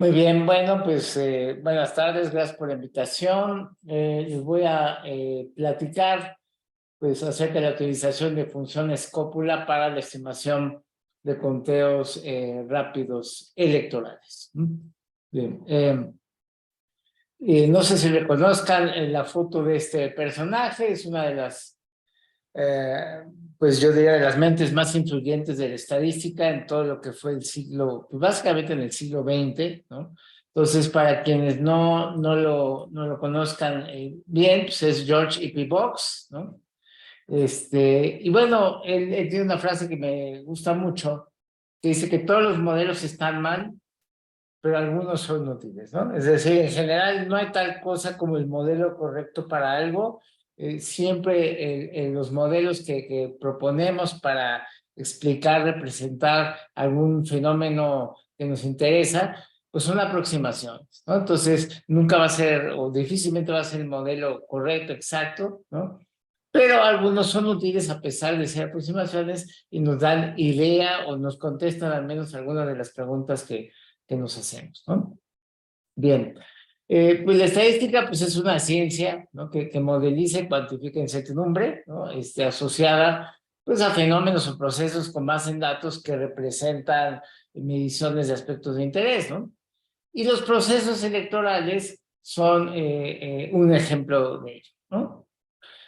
Muy bien, bueno, pues buenas tardes, gracias por la invitación. Les voy a platicar pues, acerca de la utilización de funciones cópula para la estimación de conteos rápidos electorales. Bien, no sé si reconozcan la foto de este personaje, es una de las eh, pues yo diría de las mentes más influyentes de la estadística en todo lo que fue el siglo, pues básicamente en el siglo XX, ¿no? Entonces, para quienes no lo conozcan bien, pues es George E. P. Box, ¿no? Y bueno, él tiene una frase que me gusta mucho, que dice que todos los modelos están mal, pero algunos son útiles, ¿no? Es decir, en general no hay tal cosa como el modelo correcto para algo. Siempre los modelos que proponemos para explicar, representar algún fenómeno que nos interesa, pues son aproximaciones, ¿no? Entonces, nunca va a ser, o difícilmente va a ser el modelo correcto, exacto, ¿no? Pero algunos son útiles a pesar de ser aproximaciones y nos dan idea o nos contestan al menos algunas de las preguntas que nos hacemos, ¿no? Bien, pues la estadística pues es una ciencia, ¿no? que modeliza y cuantifica incertidumbre, ¿no? Asociada pues a fenómenos o procesos con base en datos que representan mediciones de aspectos de interés, ¿no? Y los procesos electorales son un ejemplo de ello, ¿no?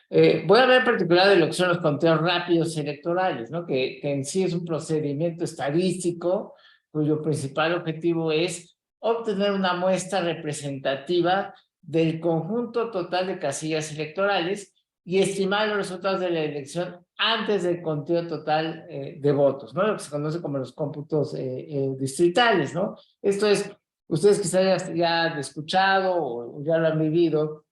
Voy a hablar en particular de lo que son los conteos rápidos electorales, ¿no? Que en sí es un procedimiento estadístico cuyo principal objetivo es obtener una muestra representativa del conjunto total de casillas electorales y estimar los resultados de la elección antes del conteo total de votos, ¿no? Lo que se conoce como los cómputos distritales, ¿no? Esto es, ustedes quizás ya han escuchado o ya lo han vivido,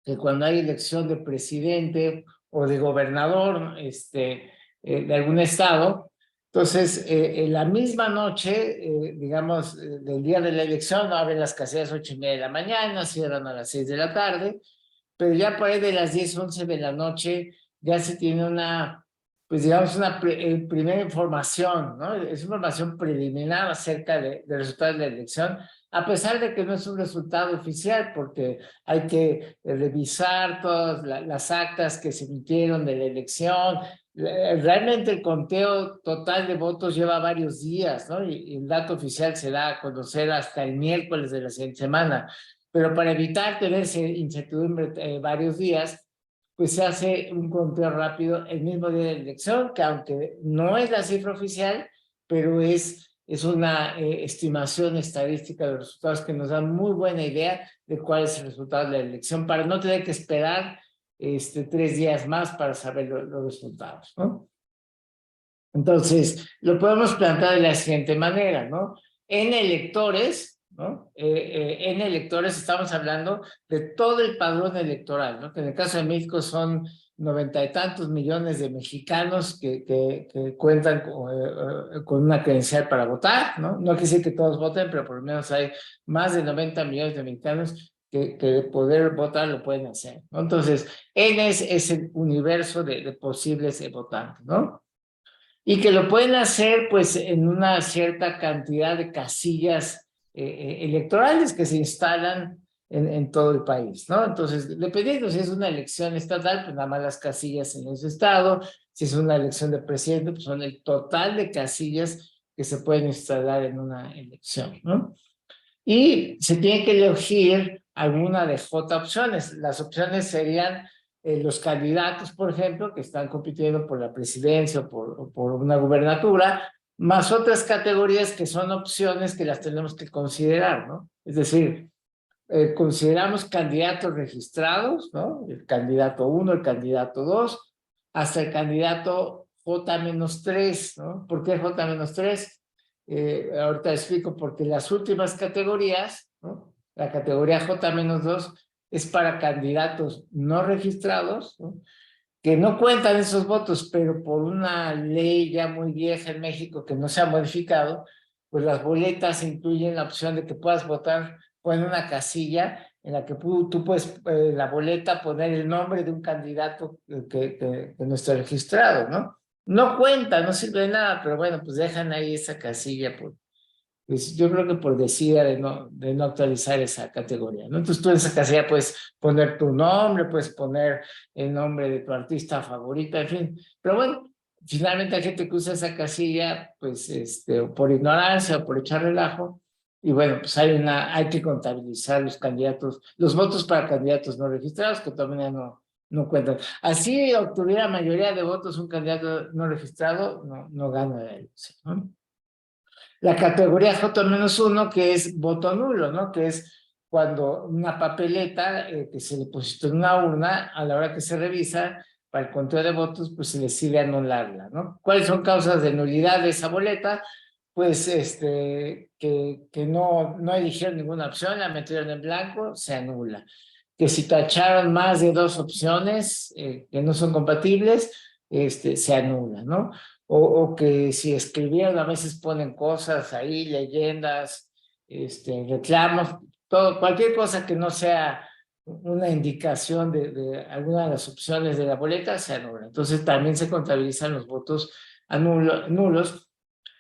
que cuando hay elección de presidente o de gobernador de algún estado, entonces en la misma noche, digamos, del día de la elección, abren las casillas 8:30 de la mañana, cierran a las 6 de la tarde, pero ya por ahí de las 10, 11 de la noche ya se tiene una, pues digamos, una primera información, ¿no? Es información preliminar acerca del resultado de la elección, a pesar de que no es un resultado oficial, porque hay que revisar todas las actas que se emitieron de la elección. Realmente el conteo total de votos lleva varios días, ¿no? Y el dato oficial se da a conocer hasta el miércoles de la siguiente semana. Pero para evitar tener incertidumbre varios días, pues se hace un conteo rápido el mismo día de la elección, que aunque no es la cifra oficial, pero es una estimación estadística de los resultados que nos da muy buena idea de cuál es el resultado de la elección, para no tener que esperar 3 días más para saber los resultados, ¿no? Entonces, lo podemos plantear de la siguiente manera, ¿no? En electores, ¿no? En electores estamos hablando de todo el padrón electoral, ¿no? Que en el caso de México son 90 y tantos millones de mexicanos que cuentan con una credencial para votar, ¿no? No quiere decir que todos voten, pero por lo menos hay más de 90 millones de mexicanos que de poder votar lo pueden hacer, ¿no? Entonces, N es el universo de posibles votantes, ¿no? Y que lo pueden hacer pues en una cierta cantidad de casillas electorales que se instalan en todo el país, ¿no? Entonces, dependiendo si es una elección estatal, pues nada más las casillas en ese estado; si es una elección de presidente, pues son el total de casillas que se pueden instalar en una elección, ¿no? Y se tiene que elegir alguna de J opciones. Las opciones serían los candidatos, por ejemplo, que están compitiendo por la presidencia o por una gubernatura, más otras categorías que son opciones que las tenemos que considerar, ¿no? Es decir, consideramos candidatos registrados, ¿no? El candidato 1, el candidato 2, hasta el candidato J-3, ¿no? ¿Por qué J-3? Ahorita explico, porque las últimas categorías, ¿no? La categoría J-2 es para candidatos no registrados, ¿no? Que no cuentan esos votos, pero por una ley ya muy vieja en México que no se ha modificado, pues las boletas incluyen la opción de que puedas votar o en una casilla en la que tú puedes, la boleta, poner el nombre de un candidato que no está registrado, ¿no? No cuenta, no sirve de nada, pero bueno, pues dejan ahí esa casilla pues yo creo que por desidia de no actualizar esa categoría, ¿no? Entonces tú en esa casilla puedes poner tu nombre, puedes poner el nombre de tu artista favorita, en fin. Pero bueno, finalmente hay gente que usa esa casilla, pues, o por ignorancia o por echar relajo. Y bueno, pues hay que contabilizar los candidatos, los votos para candidatos no registrados, que todavía no cuentan. Así obtuviera mayoría de votos un candidato no registrado, no gana la elección, ¿no? La categoría J-1, que es voto nulo, ¿no? Que es cuando una papeleta que se depositó en una urna, a la hora que se revisa, para el conteo de votos, pues se decide anularla, ¿no? ¿Cuáles son causas de nulidad de esa boleta? Pues que no eligieron ninguna opción, la metieron en blanco, se anula. Que si tacharon más de dos opciones que no son compatibles, se anula, ¿no? O que si escribieron, a veces ponen cosas ahí, leyendas, reclamos, todo, cualquier cosa que no sea una indicación de alguna de las opciones de la boleta, se anula. Entonces también se contabilizan los votos nulos.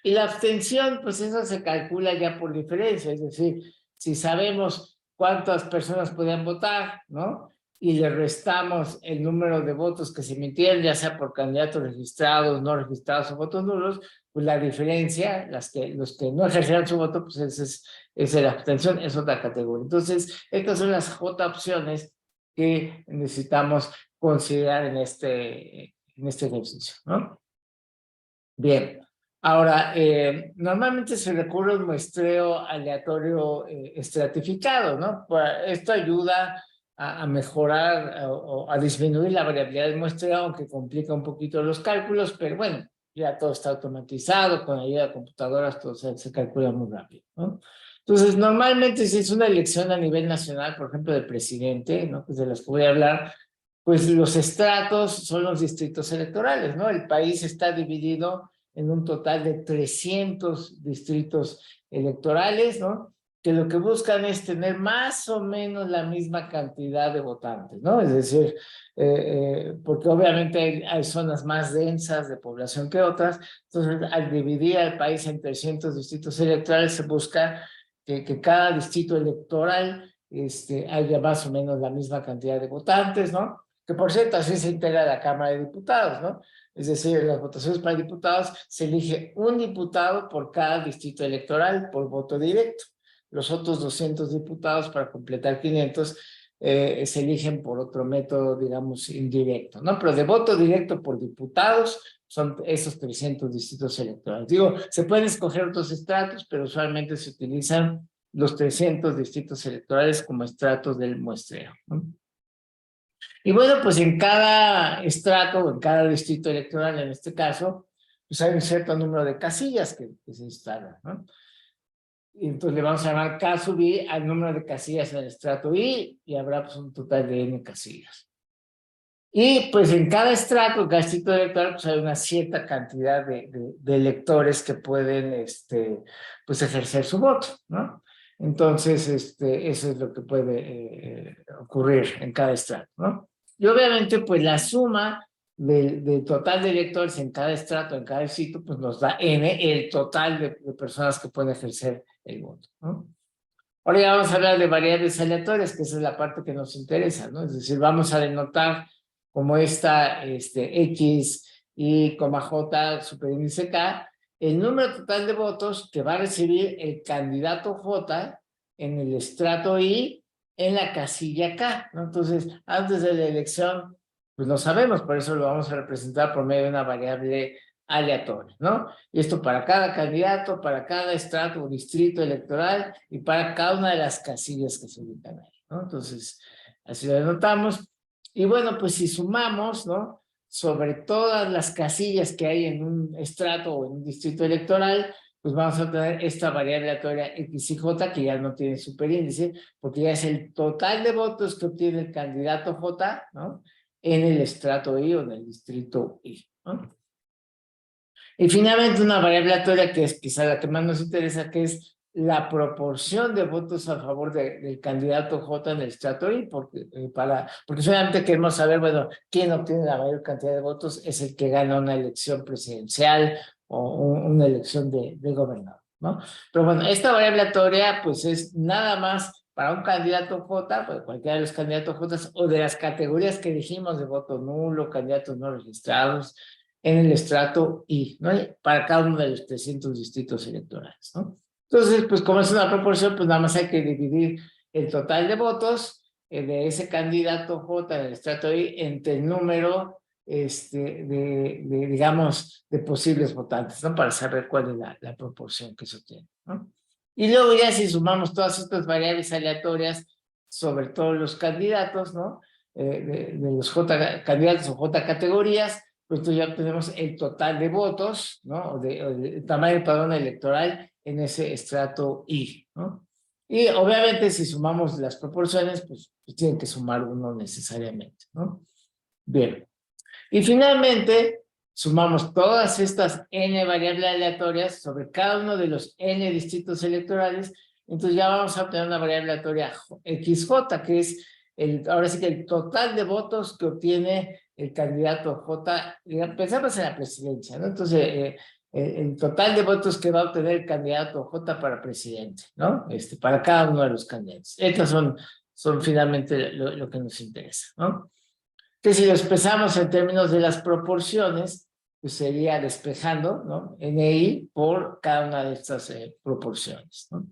Y la abstención, pues eso se calcula ya por diferencia, es decir, si sabemos cuántas personas podían votar, ¿no? Y le restamos el número de votos que se emitieron, ya sea por candidatos registrados, no registrados o votos nulos, pues la diferencia, los que no ejercieron su voto, pues es la abstención, es otra categoría. Entonces, estas son las J opciones que necesitamos considerar en este ejercicio, ¿no? Bien. Ahora, normalmente se recurre a un muestreo aleatorio estratificado, ¿no? Esto ayuda a mejorar o a disminuir la variabilidad del muestreo, aunque complica un poquito los cálculos, pero bueno, ya todo está automatizado, con ayuda de computadoras todo se calcula muy rápido, ¿no? Entonces, normalmente si es una elección a nivel nacional, por ejemplo, de presidente, ¿no? Pues de las que voy a hablar, pues los estratos son los distritos electorales, ¿no? El país está dividido en un total de 300 distritos electorales, ¿no? Que lo que buscan es tener más o menos la misma cantidad de votantes, ¿no? Es decir, porque obviamente hay zonas más densas de población que otras, entonces al dividir al país en 300 distritos electorales se busca que cada distrito electoral haya más o menos la misma cantidad de votantes, ¿no? Que por cierto, así se integra la Cámara de Diputados, ¿no? Es decir, en las votaciones para diputados se elige un diputado por cada distrito electoral por voto directo. Los otros 200 diputados, para completar 500, se eligen por otro método, digamos, indirecto, ¿no? Pero de voto directo por diputados son esos 300 distritos electorales. Digo, se pueden escoger otros estratos, pero usualmente se utilizan los 300 distritos electorales como estratos del muestreo, ¿no? Y bueno, pues en cada estrato, en cada distrito electoral, en este caso, pues hay un cierto número de casillas que se instalan, ¿no? Y entonces le vamos a llamar K sub I al número de casillas en el estrato I, y habrá pues un total de N casillas. Y pues en cada estrato, cada distrito electoral, pues hay una cierta cantidad de electores que pueden, pues ejercer su voto, ¿no? Entonces, eso es lo que puede ocurrir en cada estrato, ¿no? Y obviamente, pues la suma del total de electores en cada estrato, en cada distrito, pues nos da N, el total de personas que pueden ejercer el voto, ¿no? Ahora ya vamos a hablar de variables aleatorias, que esa es la parte que nos interesa, ¿no? Es decir, vamos a denotar como esta X, Y, J, superíndice K, el número total de votos que va a recibir el candidato J en el estrato I en la casilla K, ¿no? Entonces, antes de la elección, pues no sabemos, por eso lo vamos a representar por medio de una variable aleatoria, ¿no? Y esto para cada candidato, para cada estrato o distrito electoral y para cada una de las casillas que se ubican ahí, ¿no? Entonces, así lo denotamos. Y bueno, pues si sumamos, ¿no? Sobre todas las casillas que hay en un estrato o en un distrito electoral, pues vamos a tener esta variable aleatoria X y J, que ya no tiene superíndice, porque ya es el total de votos que obtiene el candidato J, ¿no? En el estrato I o en el distrito I, ¿no? Y finalmente una variable aleatoria que es quizá la que más nos interesa, que es la proporción de votos a favor del candidato J en el estrato I, porque solamente queremos saber, bueno, quién obtiene la mayor cantidad de votos es el que gana una elección presidencial o una elección de gobernador. ¿no? Pero bueno, esta variable aleatoria pues es nada más para un candidato J, pues cualquiera de los candidatos J o de las categorías que dijimos de voto nulo, candidatos no registrados, en el estrato I, ¿no? Para cada uno de los 300 distritos electorales, ¿no? Entonces, pues como es una proporción, pues nada más hay que dividir el total de votos de ese candidato J en el estrato I entre el número digamos, de posibles votantes, ¿no? Para saber cuál es la proporción que se obtiene, ¿no? Y luego ya si sumamos todas estas variables aleatorias sobre todos los candidatos, ¿no? De los J candidatos o J categorías, pues entonces ya obtenemos el total de votos, ¿no? O el tamaño del padrón electoral en ese estrato I, ¿no? Y obviamente si sumamos las proporciones, pues tienen que sumar uno necesariamente, ¿no? Bien. Y finalmente, sumamos todas estas n variables aleatorias sobre cada uno de los n distritos electorales, entonces ya vamos a obtener una variable aleatoria XJ, que es ahora sí que el total de votos que obtiene el candidato J, pensamos en la presidencia, ¿no? Entonces, el total de votos que va a obtener el candidato J para presidente, ¿no? Para cada uno de los candidatos. Estas son finalmente lo que nos interesa, ¿no? Que si lo expresamos en términos de las proporciones, pues sería despejando, ¿no? NI por cada una de estas proporciones, ¿no?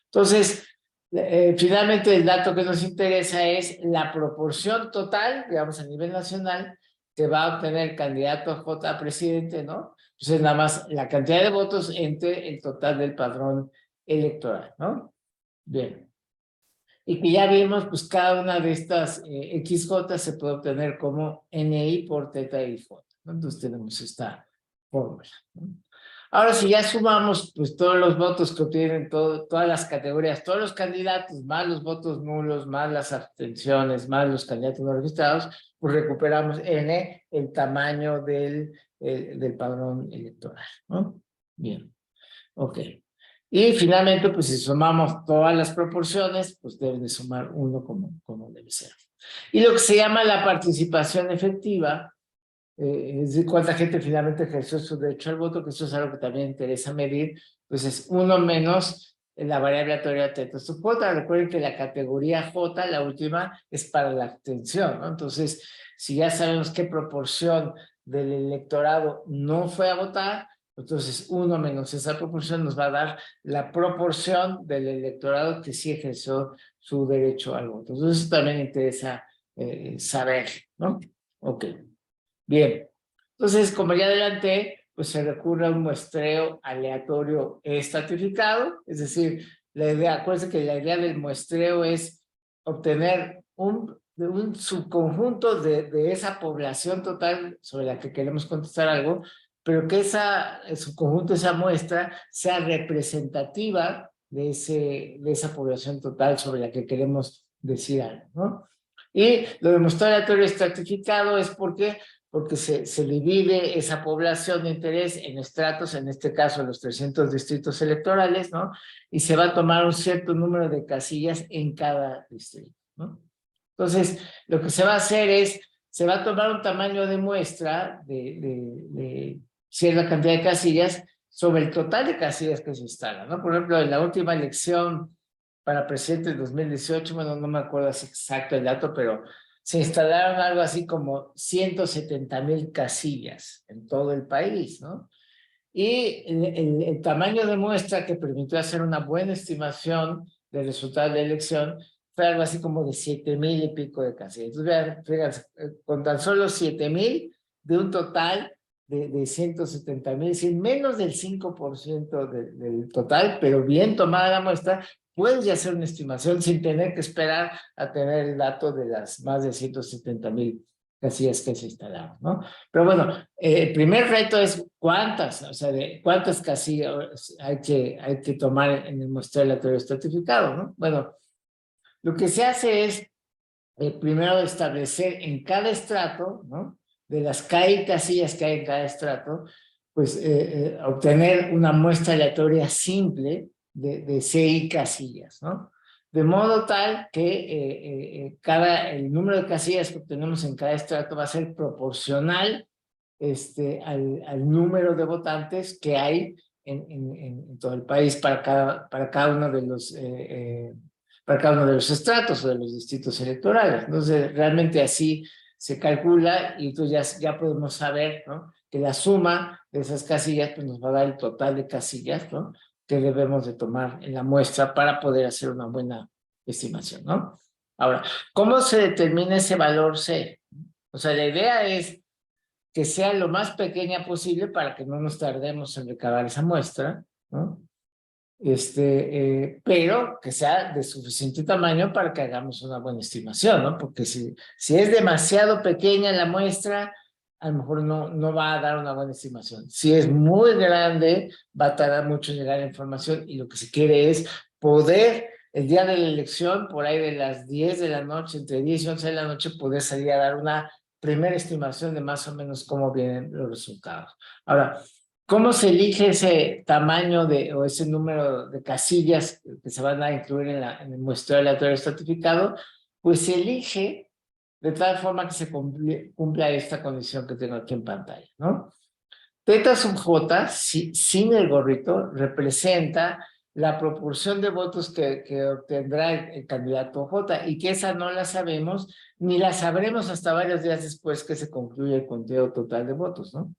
Entonces, finalmente el dato que nos interesa es la proporción total, digamos a nivel nacional, que va a obtener el candidato J a presidente, ¿no? Pues es nada más la cantidad de votos entre el total del padrón electoral, ¿no? Bien. Y que ya vimos, pues cada una de estas XJ se puede obtener como NI por teta y J, ¿no? Entonces tenemos esta fórmula, ¿no? Ahora, si ya sumamos pues todos los votos que obtienen todas las categorías, todos los candidatos, más los votos nulos, más las abstenciones, más los candidatos no registrados, pues recuperamos N, el tamaño del padrón electoral, ¿no? Bien, ok. Y finalmente, pues si sumamos todas las proporciones, pues debe de sumar uno como debe ser. Y lo que se llama la participación efectiva, es decir, cuánta gente finalmente ejerció su derecho al voto, que eso es algo que también interesa medir, pues es uno menos la variable aleatoria teta sub J. Recuerden que la categoría J, la última, es para la abstención, ¿no? Entonces, si ya sabemos qué proporción del electorado no fue a votar, entonces uno menos esa proporción nos va a dar la proporción del electorado que sí ejerció su derecho al voto. Entonces, eso también interesa saber, ¿no? Ok. Bien, entonces, como ya adelanté, pues se recurre a un muestreo aleatorio estratificado, es decir, la idea, acuérdense que la idea del muestreo es obtener un subconjunto de esa población total sobre la que queremos contestar algo, pero que el subconjunto, esa muestra, sea representativa de esa población total sobre la que queremos decir algo, ¿no? Y lo de muestreo aleatorio estratificado es porque se divide esa población de interés en estratos, en este caso los 300 distritos electorales, ¿no? Y se va a tomar un cierto número de casillas en cada distrito, ¿no? Entonces, lo que se va a hacer es, se va a tomar un tamaño de muestra de cierta cantidad de casillas sobre el total de casillas que se instalan, ¿no? Por ejemplo, en la última elección para presidente de 2018, bueno, no me acuerdo exacto el dato, pero se instalaron algo así como 170,000 casillas en todo el país, ¿no? Y el tamaño de muestra que permitió hacer una buena estimación del resultado de la elección fue algo así como de 7,000 y pico de casillas. Entonces, vean, fíjense, con tan solo 7,000 de un total de 170,000, es decir, menos del 5% del total, pero bien tomada la muestra, puedes ya hacer una estimación sin tener que esperar a tener el dato de las más de 170,000 casillas que se instalaron, ¿no? Pero bueno, el primer reto es cuántas, o sea, de cuántas casillas hay que tomar en el muestreo aleatorio estratificado, ¿no? Bueno, lo que se hace es primero establecer en cada estrato, ¿no? De las casillas que hay en cada estrato, pues obtener una muestra aleatoria simple de CI casillas, ¿no? De modo tal que el número de casillas que obtenemos en cada estrato va a ser proporcional al número de votantes que hay en todo el país para cada uno de los para cada uno de los estratos o de los distritos electorales. Entonces, realmente así se calcula y entonces ya podemos saber, ¿no?, que la suma de esas casillas pues nos va a dar el total de casillas, ¿no?, que debemos de tomar en la muestra para poder hacer una buena estimación, ¿no? Ahora, ¿cómo se determina ese valor C? O sea, la idea es que sea lo más pequeña posible para que no nos tardemos en recabar esa muestra, ¿no? Pero que sea de suficiente tamaño para que hagamos una buena estimación, ¿no? Porque si es demasiado pequeña la muestra, a lo mejor no va a dar una buena estimación. Si es muy grande, va a tardar mucho en llegar la información y lo que se quiere es poder, el día de la elección, por ahí de las 10 de la noche, entre 10 y 11 de la noche, poder salir a dar una primera estimación de más o menos cómo vienen los resultados. Ahora, ¿cómo se elige ese tamaño o ese número de casillas que se van a incluir en el muestreo aleatorio estratificado? Pues se elige de tal forma que se cumpla esta condición que tengo aquí en pantalla, ¿no? Teta sub j, sin el gorrito, representa la proporción de votos que obtendrá el candidato J, y que esa no la sabemos, ni la sabremos hasta varios días después que se concluye el conteo total de votos, ¿no?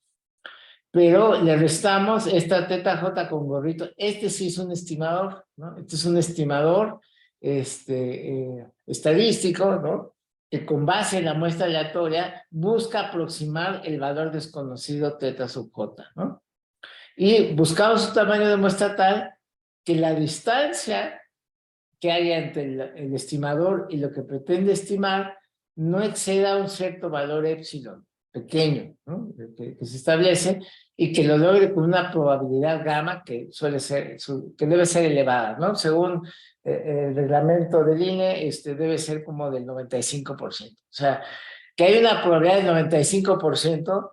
Pero le restamos esta teta j con gorrito. Este sí es un estimador, ¿no? Este es un estimador estadístico, ¿no?, que con base en la muestra aleatoria busca aproximar el valor desconocido teta sub j, ¿no? Y buscamos un tamaño de muestra tal que la distancia que haya entre el estimador y lo que pretende estimar no exceda un cierto valor épsilon pequeño, ¿no?, que se establece, y que lo logre con una probabilidad gamma que suele ser, que debe ser elevada, ¿no? Según el reglamento del INE, debe ser como del 95%. O sea, que hay una probabilidad del 95%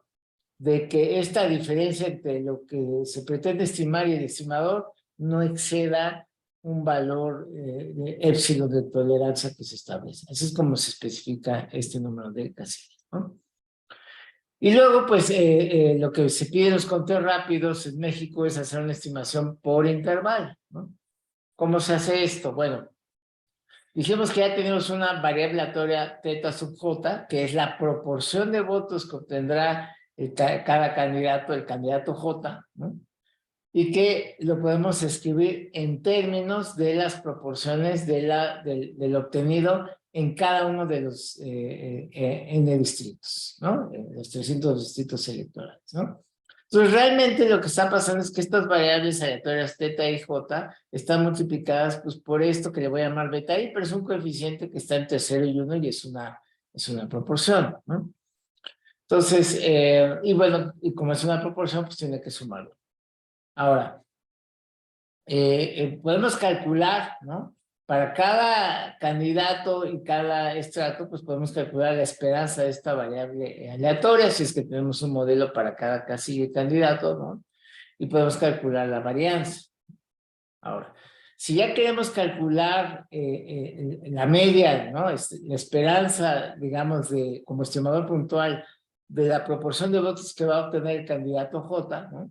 de que esta diferencia entre lo que se pretende estimar y el estimador no exceda un valor de épsilon de tolerancia que se establece. Así es como se especifica este número de casillas, ¿no? Y luego, pues, lo que se pide en los conteos rápidos en México es hacer una estimación por intervalo, ¿no? ¿Cómo se hace esto? Bueno, dijimos que ya tenemos una variable aleatoria teta sub j, que es la proporción de votos que obtendrá cada candidato, el candidato J, ¿no? Y que lo podemos escribir en términos de las proporciones del obtenido en cada uno de los N distritos, ¿no? Los 300 distritos electorales, ¿no? Entonces, realmente lo que está pasando es que estas variables aleatorias teta y j están multiplicadas pues, por esto que le voy a llamar beta i, pero es un coeficiente que está entre 0 y 1 y es una proporción, ¿no? Entonces, y bueno, y como es una proporción, pues tiene que sumarlo. Ahora, podemos calcular, ¿no? Para cada candidato y cada estrato, pues podemos calcular la esperanza de esta variable aleatoria, si es que tenemos un modelo para cada casilla y candidato, ¿no? Y podemos calcular la varianza. Ahora, si ya queremos calcular la media, ¿no? La esperanza, digamos, como estimador puntual de la proporción de votos que va a obtener el candidato J, ¿no?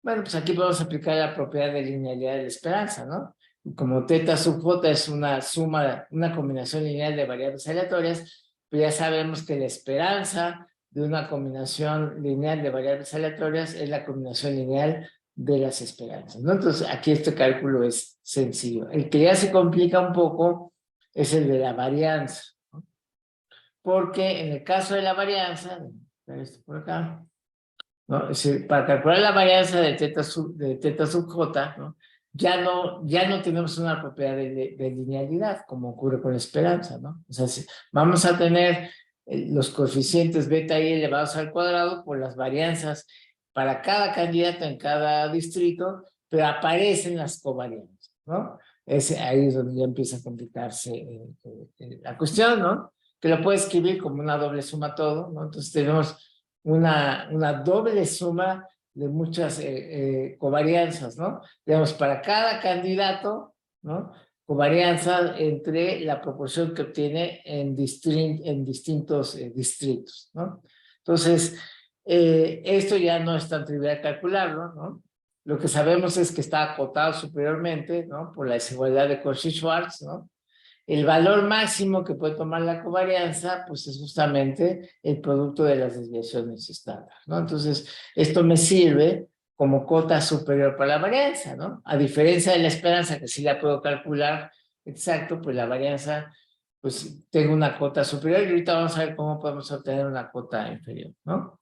Bueno, pues aquí podemos aplicar la propiedad de linealidad de la esperanza, ¿no? Como teta sub j es una suma, una combinación lineal de variables aleatorias, pues ya sabemos que la esperanza de una combinación lineal de variables aleatorias es la combinación lineal de las esperanzas, ¿no? Entonces, aquí este cálculo es sencillo. El que ya se complica un poco es el de la varianza, ¿no? Porque en el caso de la varianza, esto por acá, ¿no? Es decir, para calcular la varianza de teta sub j, ¿no? Ya no tenemos una propiedad de linealidad, como ocurre con la esperanza, ¿no? O sea, vamos a tener los coeficientes beta i elevados al cuadrado por las varianzas para cada candidato en cada distrito, pero aparecen las covarianzas, ¿no? Ahí es donde ya empieza a complicarse la cuestión, ¿no? Que lo puede escribir como una doble suma todo, ¿no? Entonces tenemos una doble suma de muchas covarianzas, ¿no? Digamos, para cada candidato, ¿no? Covarianza entre la proporción que obtiene en distintos distritos, ¿no? Entonces, esto ya no es tan trivial calcularlo, ¿no? lo que sabemos es que está acotado superiormente, ¿no? Por la desigualdad de Cauchy-Schwarz, ¿no? El valor máximo que puede tomar la covarianza, pues es justamente el producto de las desviaciones estándar, ¿no? Entonces, esto me sirve como cota superior para la varianza, ¿no? A diferencia de la esperanza, que sí la puedo calcular exacto, pues la varianza, pues tengo una cota superior y ahorita vamos a ver cómo podemos obtener una cota inferior, ¿no?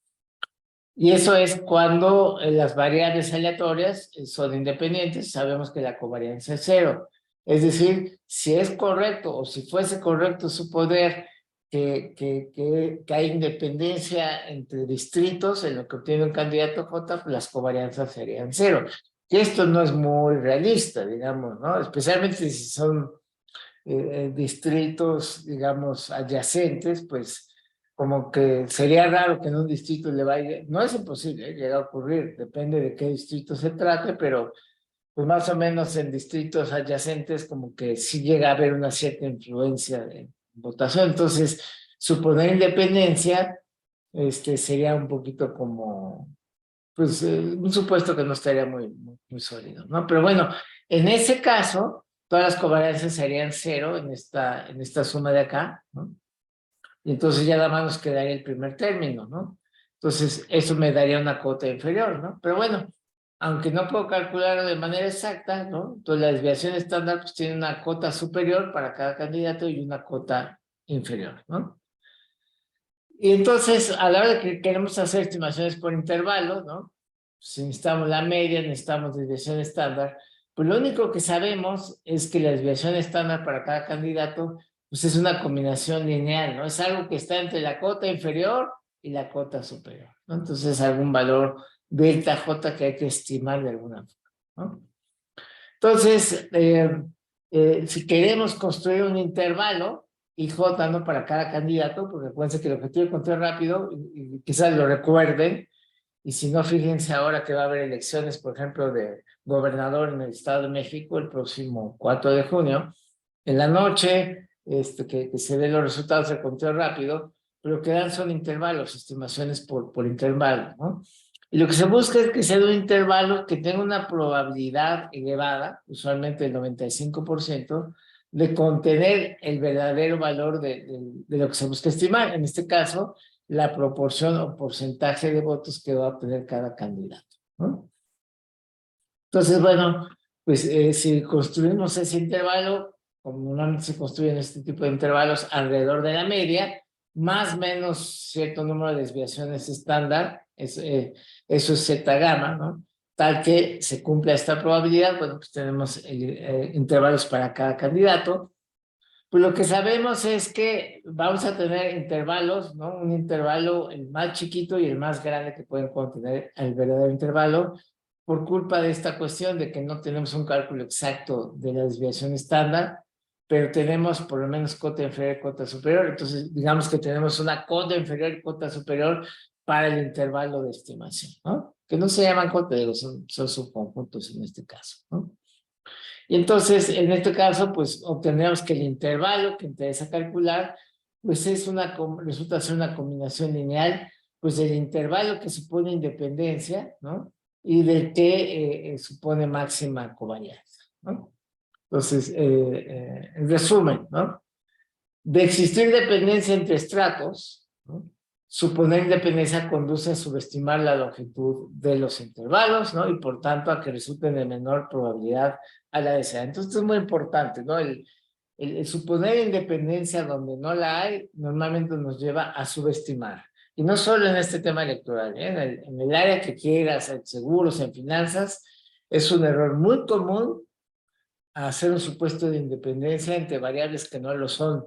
Y eso es cuando las variables aleatorias son independientes, sabemos que la covarianza es cero. Es decir, si es correcto o si fuese correcto suponer que hay independencia entre distritos en lo que obtiene un candidato J, pues las covarianzas serían cero. Que esto no es muy realista, digamos, ¿no? Especialmente si son distritos, digamos, adyacentes, pues como que sería raro que en un distrito le vaya, no es imposible, llega a ocurrir, depende de qué distrito se trate, pero pues más o menos en distritos adyacentes como que sí llega a haber una cierta influencia de votación. Entonces, suponer independencia sería un poquito como, pues, un supuesto que no estaría muy sólido, ¿no? Pero bueno, en ese caso, todas las covarianzas serían cero en esta suma de acá, ¿no? Y entonces ya nada más nos quedaría el primer término, ¿no? Entonces, eso me daría una cota inferior, ¿no? Pero bueno, aunque no puedo calcularlo de manera exacta, ¿no? Entonces, la desviación estándar pues tiene una cota superior para cada candidato y una cota inferior, ¿no? Y entonces, a la hora de que queremos hacer estimaciones por intervalo, ¿no? Si necesitamos la media, necesitamos desviación estándar, pues lo único que sabemos es que la desviación estándar para cada candidato, pues es una combinación lineal, ¿no? Es algo que está entre la cota inferior y la cota superior, ¿no? Entonces, algún valor delta J que hay que estimar de alguna forma, ¿no? Entonces, si queremos construir un intervalo, IJ, ¿no? Para cada candidato, porque acuérdense que el objetivo de control rápido, y quizás lo recuerden, y si no, fíjense ahora que va a haber elecciones, por ejemplo, de gobernador en el Estado de México el próximo 4 de junio, en la noche, que se den los resultados del conteo rápido, lo que dan son intervalos, estimaciones por intervalo, ¿no? Y lo que se busca es que sea un intervalo que tenga una probabilidad elevada, usualmente el 95%, de contener el verdadero valor de lo que se busca estimar. En este caso, la proporción o porcentaje de votos que va a obtener cada candidato, ¿no? Entonces, bueno, pues si construimos ese intervalo, como normalmente se construyen este tipo de intervalos alrededor de la media, más o menos cierto número de desviaciones estándar, eso es zeta gamma, ¿no? Tal que se cumpla esta probabilidad, bueno, pues tenemos intervalos para cada candidato. Pues lo que sabemos es que vamos a tener intervalos, ¿no? Un intervalo, el más chiquito y el más grande que pueden contener el verdadero intervalo, por culpa de esta cuestión de que no tenemos un cálculo exacto de la desviación estándar, pero tenemos por lo menos cota inferior y cota superior. Entonces, digamos que tenemos una cota inferior y cota superior para el intervalo de estimación, ¿no? Que no se llaman cota, digo, son subconjuntos en este caso, ¿no? Y entonces, en este caso, pues obtenemos que el intervalo que interesa calcular, pues resulta ser una combinación lineal, pues del intervalo que supone independencia, ¿no? Y del que supone máxima covarianza, ¿no? Entonces, en resumen, ¿no? De existir dependencia entre estratos, ¿no? Suponer independencia conduce a subestimar la longitud de los intervalos, ¿no? Y por tanto a que resulten de menor probabilidad a la deseada. Entonces es muy importante, ¿no? El suponer independencia donde no la hay, normalmente nos lleva a subestimar. Y no solo en este tema electoral, ¿eh? En el área que quieras, en seguros, en finanzas, es un error muy común hacer un supuesto de independencia entre variables que no lo son.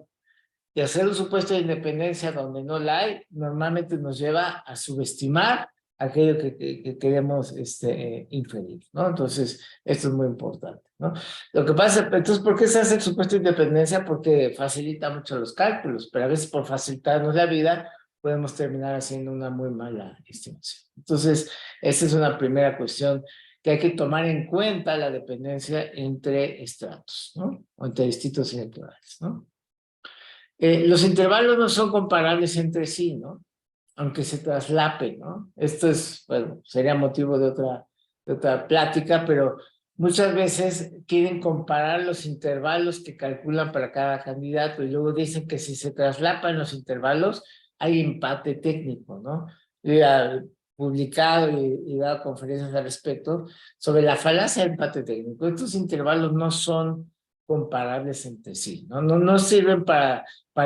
Y hacer un supuesto de independencia donde no la hay, normalmente nos lleva a subestimar aquello que queremos inferir, ¿no? Entonces, esto es muy importante, ¿no? Lo que pasa, entonces, ¿por qué se hace el supuesto de independencia? Porque facilita mucho los cálculos, pero a veces por facilitarnos la vida, podemos terminar haciendo una muy mala estimación. Entonces, esa es una primera cuestión que hay que tomar en cuenta, la dependencia entre estratos, ¿no? O entre distritos electorales, ¿no? Los intervalos no son comparables entre sí, ¿no? Aunque se traslapen, ¿no? Esto es, bueno, sería motivo otra plática, pero muchas veces quieren comparar los intervalos que calculan para cada candidato y luego dicen que si se traslapan los intervalos hay empate técnico, ¿no? Yo he publicado y dado conferencias al respecto sobre la falacia del empate técnico. Estos intervalos no son comparables entre sí, ¿no? No sirven para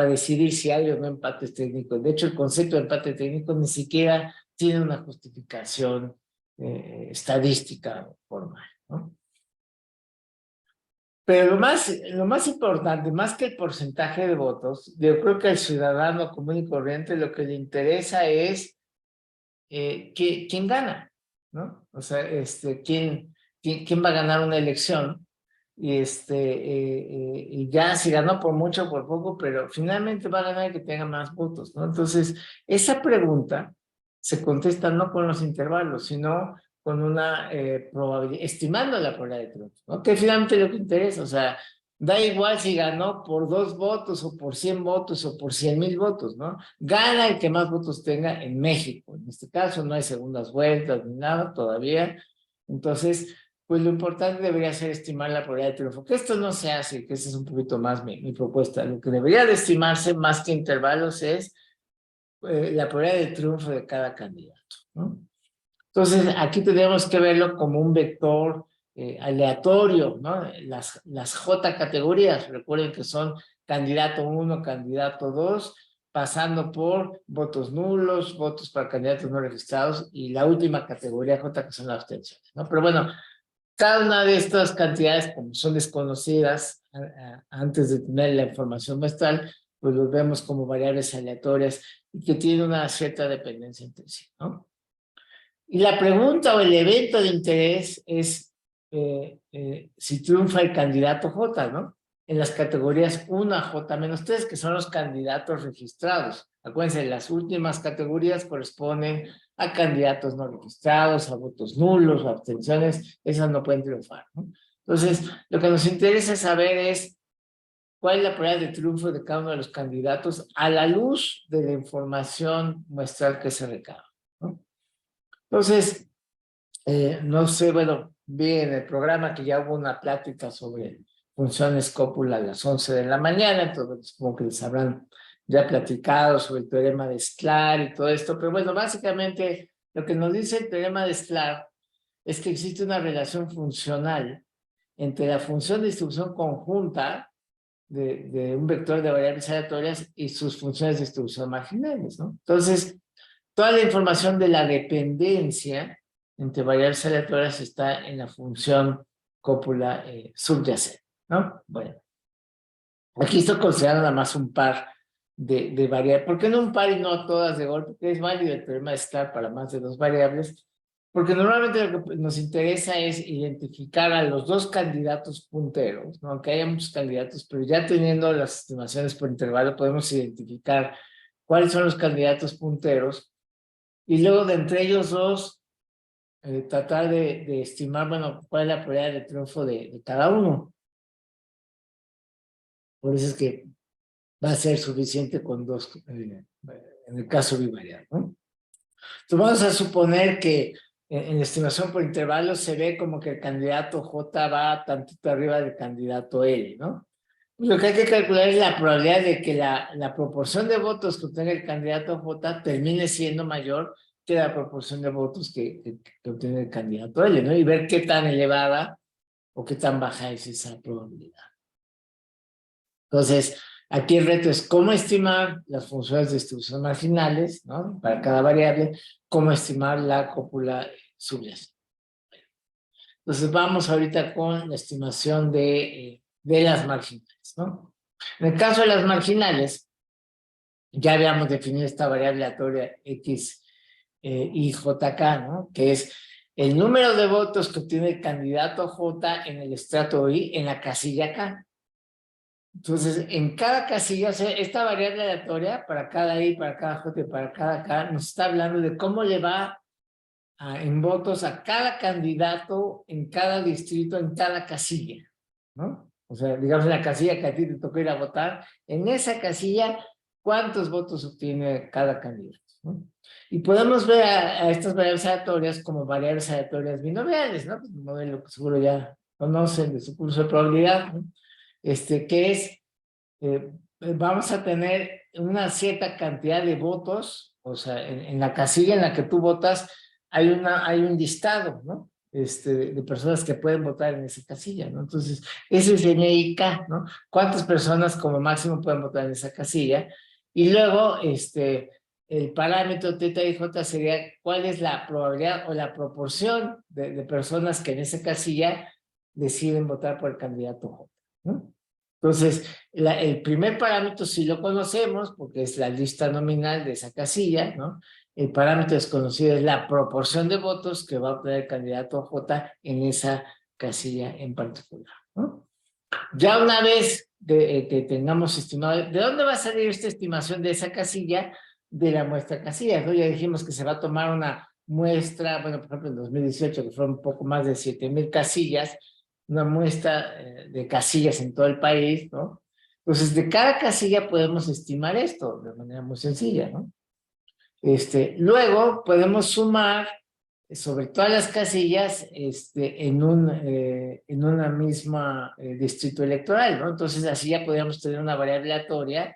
decidir si hay o no empates técnicos. De hecho, el concepto de empate técnico ni siquiera tiene una justificación estadística formal, ¿no? Pero lo más importante, más que el porcentaje de votos, yo creo que al ciudadano común y corriente lo que le interesa es quién gana, ¿no? O sea, quién va a ganar una elección y ya si ganó por mucho o por poco, pero finalmente va a ganar el que tenga más votos, ¿no? Entonces, esa pregunta se contesta no con los intervalos, sino con una probabilidad, estimando la probabilidad de triunfo, ¿no? Que finalmente es lo que interesa, o sea, da igual si ganó por 2 votos o por 100 votos o por 100,000 votos, ¿no? Gana el que más votos tenga en México. En este caso no hay segundas vueltas ni nada todavía. Entonces, pues lo importante debería ser estimar la probabilidad de triunfo. Que esto no se hace, que esa es un poquito más mi propuesta. Lo que debería de estimarse más que intervalos es la probabilidad de triunfo de cada candidato, ¿no? Entonces, aquí tendríamos que verlo como un vector aleatorio, ¿no? Las J categorías, recuerden que son candidato 1, candidato 2, pasando por votos nulos, votos para candidatos no registrados y la última categoría J que son las abstenciones, ¿no? Pero bueno, cada una de estas cantidades, como son desconocidas antes de tener la información muestral, pues los vemos como variables aleatorias y que tienen una cierta dependencia entre sí, ¿no? Y la pregunta o el evento de interés es si triunfa el candidato J, ¿no? En las categorías 1 a J-3, que son los candidatos registrados. Acuérdense, las últimas categorías corresponden a candidatos no registrados, a votos nulos, a abstenciones, esas no pueden triunfar, ¿no? Entonces, lo que nos interesa saber es cuál es la probabilidad de triunfo de cada uno de los candidatos a la luz de la información muestral que se recaba, ¿no? Entonces, no sé, bueno, vi en el programa que ya hubo una plática sobre funciones cópula a las 11 de la mañana, entonces como que les habrán ya platicado sobre el teorema de Sklar y todo esto, pero bueno, básicamente lo que nos dice el teorema de Sklar es que existe una relación funcional entre la función de distribución conjunta de un vector de variables aleatorias y sus funciones de distribución marginales, ¿no? Entonces, toda la información de la dependencia entre variables aleatorias está en la función cópula subyacente, ¿no? Bueno, aquí estoy considerando nada más un par de variables. ¿Por qué no un par y no todas de golpe? Porque es válido el teorema de Sklar para más de 2 variables. Porque normalmente lo que nos interesa es identificar a los 2 candidatos punteros, ¿no? Aunque haya muchos candidatos, pero ya teniendo las estimaciones por intervalo, podemos identificar cuáles son los candidatos punteros y luego de entre ellos dos, tratar de estimar, bueno, cuál es la probabilidad de triunfo de cada uno. Por eso es que va a ser suficiente con 2, en el caso bivariado, ¿no? Entonces vamos a suponer que en la estimación por intervalos se ve como que el candidato J va tantito arriba del candidato L, ¿no? Lo que hay que calcular es la probabilidad de que la proporción de votos que obtenga el candidato J termine siendo mayor que la proporción de votos que obtiene el candidato L, ¿no? Y ver qué tan elevada o qué tan baja es esa probabilidad. Entonces, aquí el reto es cómo estimar las funciones de distribución marginales, ¿no? Para cada variable, cómo estimar la cópula subyacente. Entonces, vamos ahorita con la estimación de las marginales, ¿no? En el caso de las marginales, ya habíamos definido esta variable aleatoria X y JK, ¿no? Que es el número de votos que obtiene el candidato J en el estrato I en la casilla K. Entonces, en cada casilla, o sea, esta variable aleatoria para cada I, para cada J y para cada K, nos está hablando de cómo le va en votos a cada candidato en cada distrito, en cada casilla, ¿no? O sea, digamos en la casilla que a ti te tocó ir a votar, en esa casilla, ¿cuántos votos obtiene cada candidato? ¿no? Y podemos ver a estas variables aleatorias como variables aleatorias binomiales, ¿no? Un modelo que seguro ya conocen de su curso de probabilidad, ¿no? Que es, vamos a tener una cierta cantidad de votos, o sea, en la casilla en la que tú votas hay un listado, ¿no? De personas que pueden votar en esa casilla, ¿no? Entonces, ese es el NIK, ¿no? ¿Cuántas personas como máximo pueden votar en esa casilla? Y luego, el parámetro teta y j sería cuál es la probabilidad o la proporción de personas que en esa casilla deciden votar por el candidato J, ¿no? Entonces, el primer parámetro sí lo conocemos porque es la lista nominal de esa casilla, ¿no? El parámetro desconocido es la proporción de votos que va a obtener el candidato J en esa casilla en particular, ¿no? Ya una vez que tengamos estimado, ¿de dónde va a salir esta estimación de esa casilla? De la muestra casilla, ¿no? Ya dijimos que se va a tomar una muestra, bueno, por ejemplo, en 2018, que fueron un poco más de 7,000 casillas, una muestra de casillas en todo el país, ¿no? Entonces, de cada casilla podemos estimar esto de manera muy sencilla, ¿no? Luego podemos sumar sobre todas las casillas en una misma distrito electoral, ¿no? Entonces, así ya podríamos tener una variable aleatoria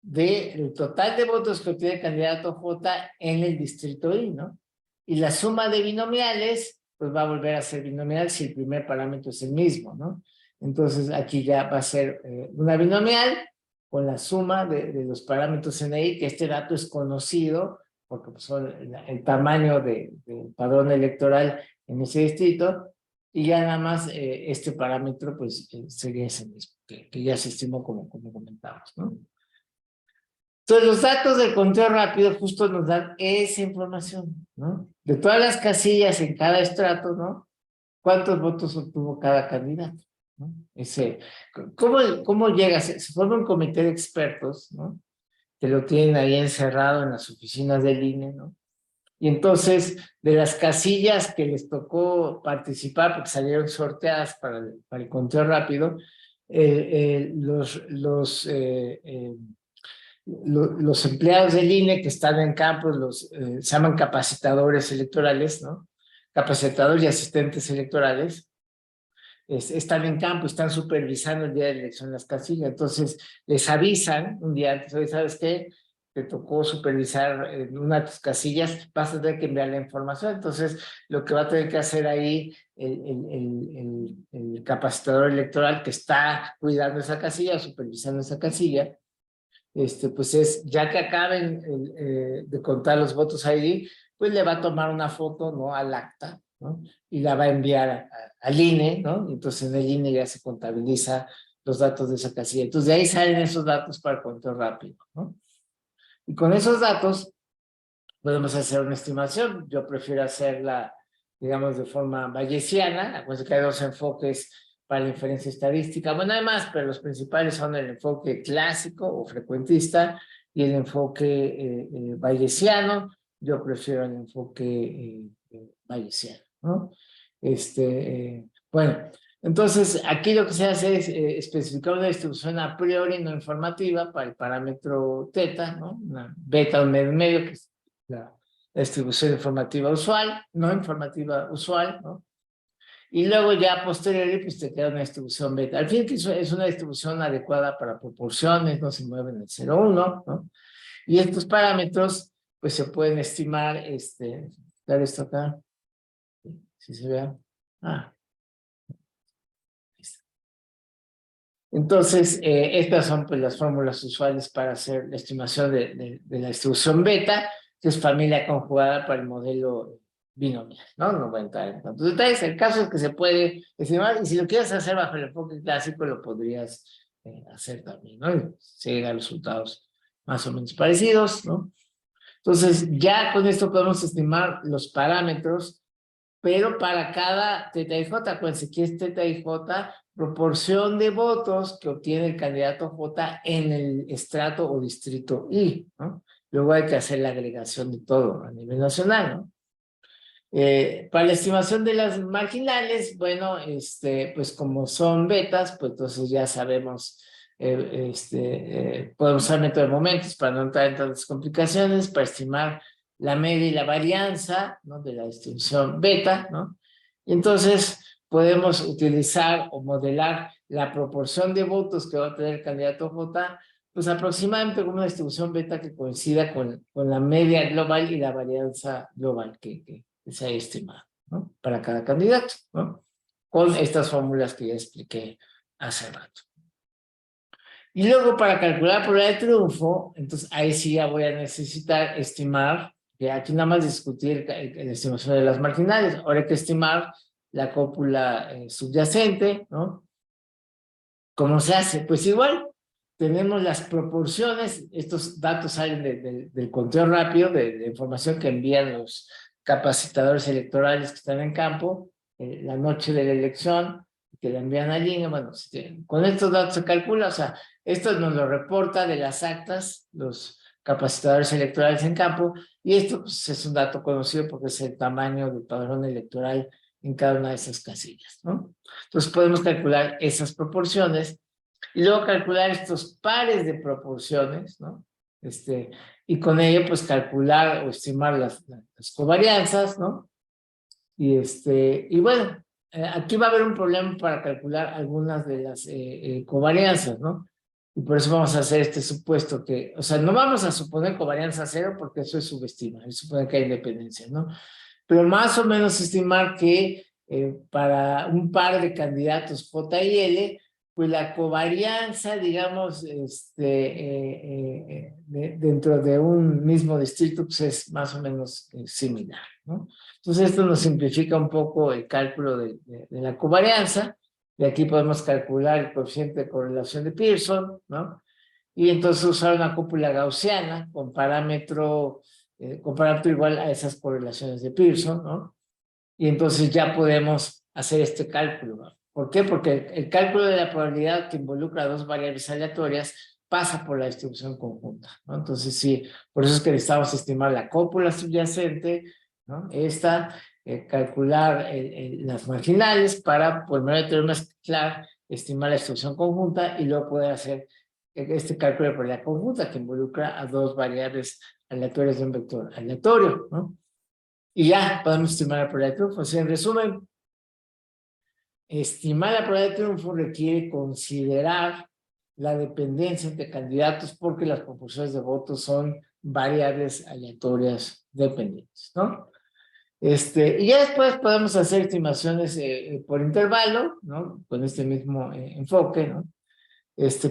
del total de votos que obtiene el candidato J en el distrito I, ¿no? Y la suma de binomiales, pues va a volver a ser binomial si el primer parámetro es el mismo, ¿no? Entonces, aquí ya va a ser una binomial con la suma de los parámetros NI, que este dato es conocido, porque pues, son el tamaño del padrón electoral en ese distrito, y ya nada más este parámetro, pues sería ese mismo, que ya se estimó como comentamos, ¿no? Entonces, los datos del conteo rápido justo nos dan esa información, ¿no? De todas las casillas en cada estrato, ¿no? ¿Cuántos votos obtuvo cada candidato? ¿No? ¿Cómo llega? Se forma un comité de expertos, ¿no? Que lo tienen ahí encerrado en las oficinas del INE, ¿no? Y entonces, de las casillas que les tocó participar, porque salieron sorteadas para el conteo rápido, los empleados del INE que están en campo, se llaman capacitadores electorales, ¿no? Capacitadores y asistentes electorales, están en campo, están supervisando el día de la elección en las casillas. Entonces, les avisan un día antes, oye, ¿sabes qué? Te tocó supervisar en una de tus casillas, vas a tener que enviar la información. Entonces, lo que va a tener que hacer ahí el capacitador electoral que está cuidando esa casilla, supervisando esa casilla, pues ya que acaben de contar los votos ahí, pues le va a tomar una foto, ¿no? Al acta, ¿no? Y la va a enviar al INE, ¿no? Entonces en el INE ya se contabiliza los datos de esa casilla. Entonces de ahí salen esos datos para el conteo rápido, ¿no? Y con esos datos podemos hacer una estimación. Yo prefiero hacerla, digamos, de forma bayesiana. Acuérdense que hay dos enfoques para la inferencia estadística. Bueno, además, pero los principales son el enfoque clásico o frecuentista y el enfoque bayesiano. Yo prefiero el enfoque bayesiano, ¿no? Bueno, entonces aquí lo que se hace es especificar una distribución a priori no informativa para el parámetro teta, ¿no? Una beta, un medio, que es la distribución informativa usual, no informativa usual, ¿no? Y luego ya a posteriori, pues te queda una distribución beta. Al fin que es una distribución adecuada para proporciones, no se mueven el 0,1, ¿no? Y estos parámetros, pues se pueden estimar, dar esto acá, si se vea. Entonces, estas son pues, las fórmulas usuales para hacer la estimación de la distribución beta, que es familia conjugada para el modelo binomial, ¿no? No voy a entrar en tantos detalles. El caso es que se puede estimar, y si lo quieres hacer bajo el enfoque clásico, lo podrías hacer también, ¿no? Y se llega a resultados más o menos parecidos, ¿no? Entonces, ya con esto podemos estimar los parámetros, pero para cada teta y j, acuérdense que es teta y j, proporción de votos que obtiene el candidato J en el estrato o distrito I, ¿no? Luego hay que hacer la agregación de todo a nivel nacional, ¿no? Para la estimación de las marginales, bueno, pues como son betas, pues entonces ya sabemos podemos usar método de momentos para no entrar en tantas complicaciones, para estimar la media y la varianza, ¿no?, de la distribución beta, ¿no? Y entonces podemos utilizar o modelar la proporción de votos que va a tener el candidato J, pues aproximadamente con una distribución beta que coincida con la media global y la varianza global que se haya estimado, ¿no?, para cada candidato, ¿no?, con estas fórmulas que ya expliqué hace rato. Y luego para calcular la probabilidad de triunfo, entonces ahí sí ya voy a necesitar estimar, que aquí nada más discutir la estimación de las marginales, ahora hay que estimar la cópula subyacente, ¿no? ¿Cómo se hace? Pues igual, tenemos las proporciones, estos datos salen del conteo rápido, de información que envían los capacitadores electorales que están en campo, la noche de la elección, que la envían allí, bueno, con estos datos se calcula, o sea, esto nos lo reporta de las actas, los capacitadores electorales en campo, y esto pues, es un dato conocido porque es el tamaño del padrón electoral en cada una de esas casillas, ¿no? Entonces podemos calcular esas proporciones y luego calcular estos pares de proporciones, ¿no? Y con ello pues calcular o estimar las covarianzas, ¿no? Y bueno, aquí va a haber un problema para calcular algunas de las covarianzas, ¿no? Y por eso vamos a hacer este supuesto que, o sea, no vamos a suponer covarianza cero porque eso es subestimar, es suponer que hay independencia, ¿no? Pero más o menos estimar que para un par de candidatos J y L, pues la covarianza, digamos, dentro de un mismo distrito, pues es más o menos similar, ¿no? Entonces esto nos simplifica un poco el cálculo de la covarianza. De aquí podemos calcular el coeficiente de correlación de Pearson, ¿no? Y entonces usar una cúpula gaussiana con parámetro igual a esas correlaciones de Pearson, ¿no? Y entonces ya podemos hacer este cálculo, ¿no? ¿Por qué? Porque el cálculo de la probabilidad que involucra dos variables aleatorias pasa por la distribución conjunta, ¿no? Entonces sí, por eso es que necesitamos estimar la cópula subyacente, ¿no? Calcular las marginales para, por medio de teoremas Clark, estimar la distribución conjunta y luego poder hacer este cálculo de probabilidad conjunta que involucra a dos variables aleatorias de un vector aleatorio, ¿no? Y ya podemos estimar la probabilidad de triunfo. O sea, en resumen, estimar la probabilidad de triunfo requiere considerar la dependencia entre candidatos porque las proporciones de votos son variables aleatorias dependientes, ¿no? Y ya después podemos hacer estimaciones por intervalo, ¿no? Con este mismo enfoque, ¿no?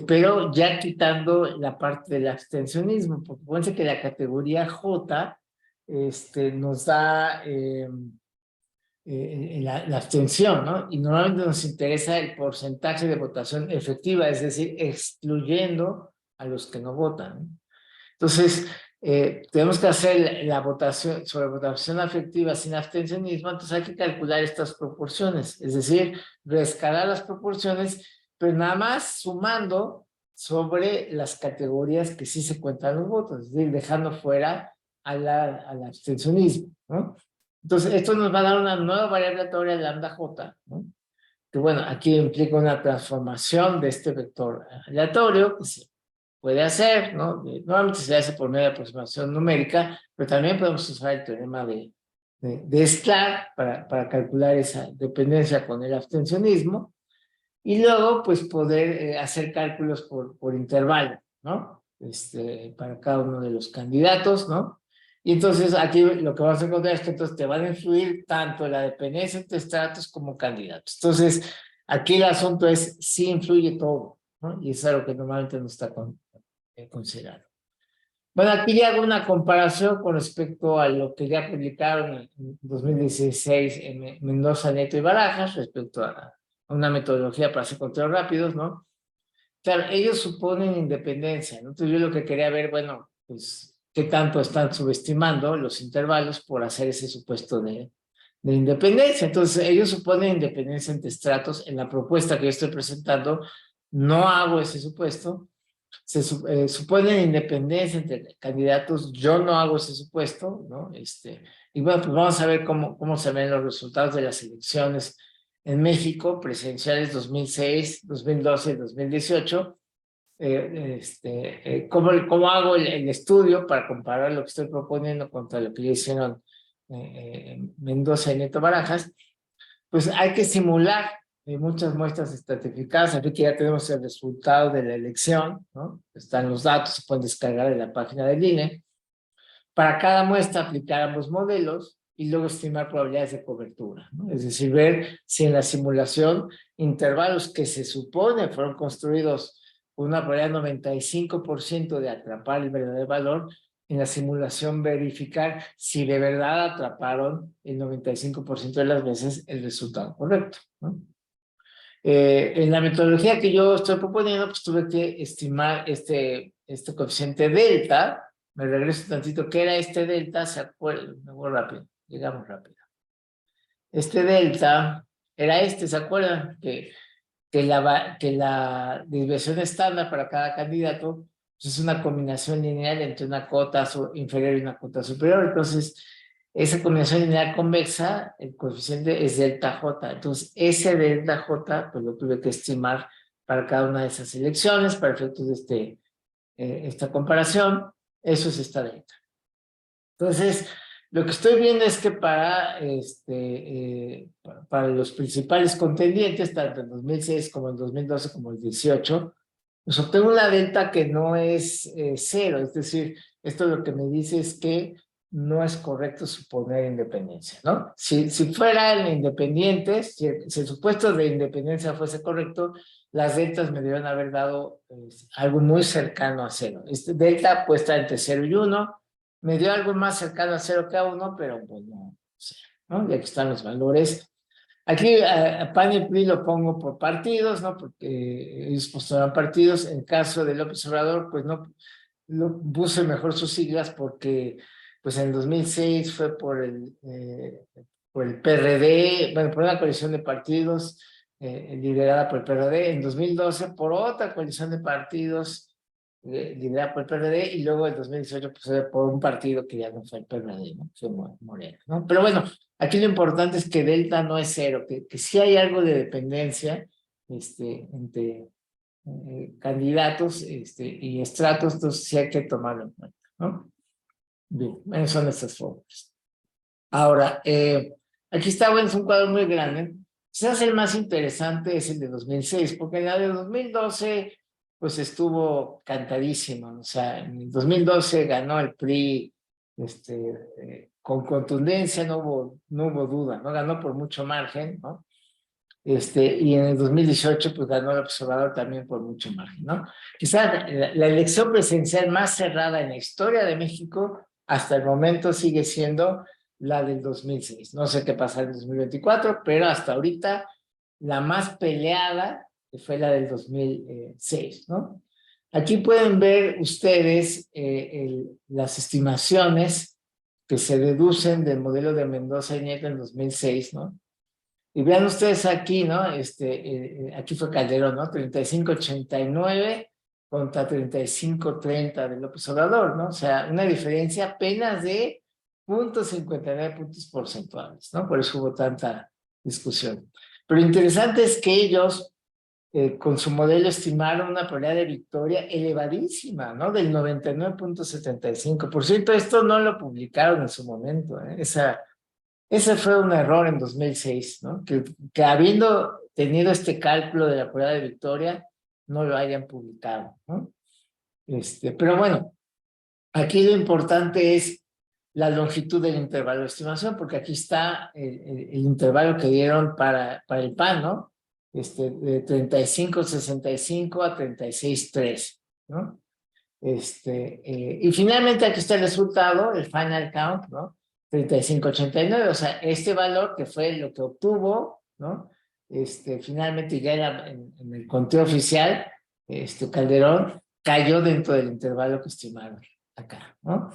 Pero ya quitando la parte del abstencionismo, porque fíjense que la categoría J nos da la abstención, ¿no? Y normalmente nos interesa el porcentaje de votación efectiva, es decir, excluyendo a los que no votan, ¿no? Entonces, tenemos que hacer la votación sobre votación afectiva sin abstencionismo, entonces hay que calcular estas proporciones, es decir, rescalar las proporciones, pero nada más sumando sobre las categorías que sí se cuentan los votos, es decir, dejando fuera al abstencionismo, ¿no? Entonces, esto nos va a dar una nueva variable aleatoria lambda j, ¿no? Que bueno, aquí implica una transformación de este vector aleatorio, que se puede hacer, ¿no? Normalmente se hace por medio de aproximación numérica, pero también podemos usar el teorema de Sklar para calcular esa dependencia con el abstencionismo y luego pues poder hacer cálculos por intervalo, ¿no? Para cada uno de los candidatos, ¿no? Y entonces aquí lo que vamos a encontrar es que entonces te van a influir tanto la dependencia entre estratos como candidatos. Entonces, aquí el asunto es si influye todo, ¿no? Y es algo que normalmente no está considerado. Bueno, aquí ya hago una comparación con respecto a lo que ya publicaron en 2016 en Mendoza, Neto y Barajas, respecto a una metodología para hacer conteos rápidos, ¿no? Claro, ellos suponen independencia, ¿no? Entonces yo lo que quería ver, bueno, pues, qué tanto están subestimando los intervalos por hacer ese supuesto de independencia. Entonces, ellos suponen independencia entre estratos. En la propuesta que yo estoy presentando, no hago ese supuesto. Se supone independencia entre candidatos, yo no hago ese supuesto, ¿no? Y bueno, pues vamos a ver cómo se ven los resultados de las elecciones en México, presidenciales 2006, 2012 y 2018, cómo hago el estudio para comparar lo que estoy proponiendo contra lo que ya hicieron Mendoza y Nieto Barajas, pues hay que simular muchas muestras estratificadas. Aquí que ya tenemos el resultado de la elección, ¿no? Están los datos, se pueden descargar de la página del INE. Para cada muestra aplicar ambos modelos y luego estimar probabilidades de cobertura, ¿no? Es decir, ver si en la simulación intervalos que se supone fueron construidos con una probabilidad de 95% de atrapar el verdadero valor, en la simulación verificar si de verdad atraparon el 95% de las veces el resultado correcto, ¿no? En la metodología que yo estoy proponiendo, pues tuve que estimar este coeficiente delta. Me regreso tantito. ¿Qué era este delta? ¿Se acuerdan? Me voy rápido, llegamos rápido. Este delta era ¿se acuerdan? Que la desviación estándar para cada candidato pues es una combinación lineal entre una cota inferior y una cota superior. Entonces, esa combinación lineal convexa, el coeficiente es delta J. Entonces, ese delta J, pues lo tuve que estimar para cada una de esas elecciones, para efectos de esta comparación. Eso es esta delta. Entonces, lo que estoy viendo es que para los principales contendientes, tanto en 2006 como en 2012 como el 18, pues obtengo una delta que no es cero. Es decir, esto lo que me dice es que no es correcto suponer independencia, ¿no? Si fueran independientes, si el supuesto de independencia fuese correcto, las deltas me debieron haber dado algo muy cercano a cero. Este delta puede estar entre 0 y 1, me dio algo más cercano a 0 que a 1, pero pues no, ¿no? Y aquí están los valores. Aquí a PAN y PRI lo pongo por partidos, ¿no? Porque ellos postularon partidos. En caso de López Obrador, pues no puse mejor sus siglas porque pues en 2006 fue por el PRD, bueno, por una coalición de partidos liderada por el PRD. En 2012 por otra coalición de partidos liderada por el PRD, y luego en 2018 pues, por un partido que ya no fue el PRD, ¿no? Fue Morena, ¿no? Pero bueno, aquí lo importante es que delta no es cero, que sí hay algo de dependencia entre candidatos y estratos, entonces sí hay que tomarlo en cuenta, ¿no? Bien, esas son estas fórmulas. Ahora, aquí está, bueno, es un cuadro muy grande. Quizás el más interesante es el de 2006, porque la de 2012 pues estuvo cantadísimo. O sea, en 2012 ganó el PRI con contundencia, no hubo duda, ¿no? Ganó por mucho margen, ¿no? Y en el 2018 pues ganó el observador también por mucho margen, ¿no? Quizás la elección presidencial más cerrada en la historia de México hasta el momento sigue siendo la del 2006. No sé qué pasa en el 2024, pero hasta ahorita la más peleada fue la del 2006, ¿no? Aquí pueden ver ustedes las estimaciones que se deducen del modelo de Mendoza y Nieto en 2006, ¿no? Y vean ustedes aquí, ¿no? Aquí fue Calderón, ¿no? 35.89 contra 35.30 de López Obrador, ¿no? O sea, una diferencia apenas de 0.59 puntos porcentuales, ¿no? Por eso hubo tanta discusión. Pero lo interesante es que ellos, con su modelo, estimaron una probabilidad de victoria elevadísima, ¿no? Del 99.75%. Esto no lo publicaron en su momento, ¿eh? Ese fue un error en 2006, ¿no? Que habiendo tenido este cálculo de la probabilidad de victoria, no lo hayan publicado, ¿no? Pero bueno, aquí lo importante es la longitud del intervalo de estimación, porque aquí está el intervalo que dieron para el PAN, ¿no? De 35.65 a 36.3, ¿no? Y finalmente aquí está el resultado, el final count, ¿no? 35.89, o sea, este valor que fue lo que obtuvo, ¿no? Finalmente ya en el conteo oficial, Calderón cayó dentro del intervalo que estimaron acá, ¿no?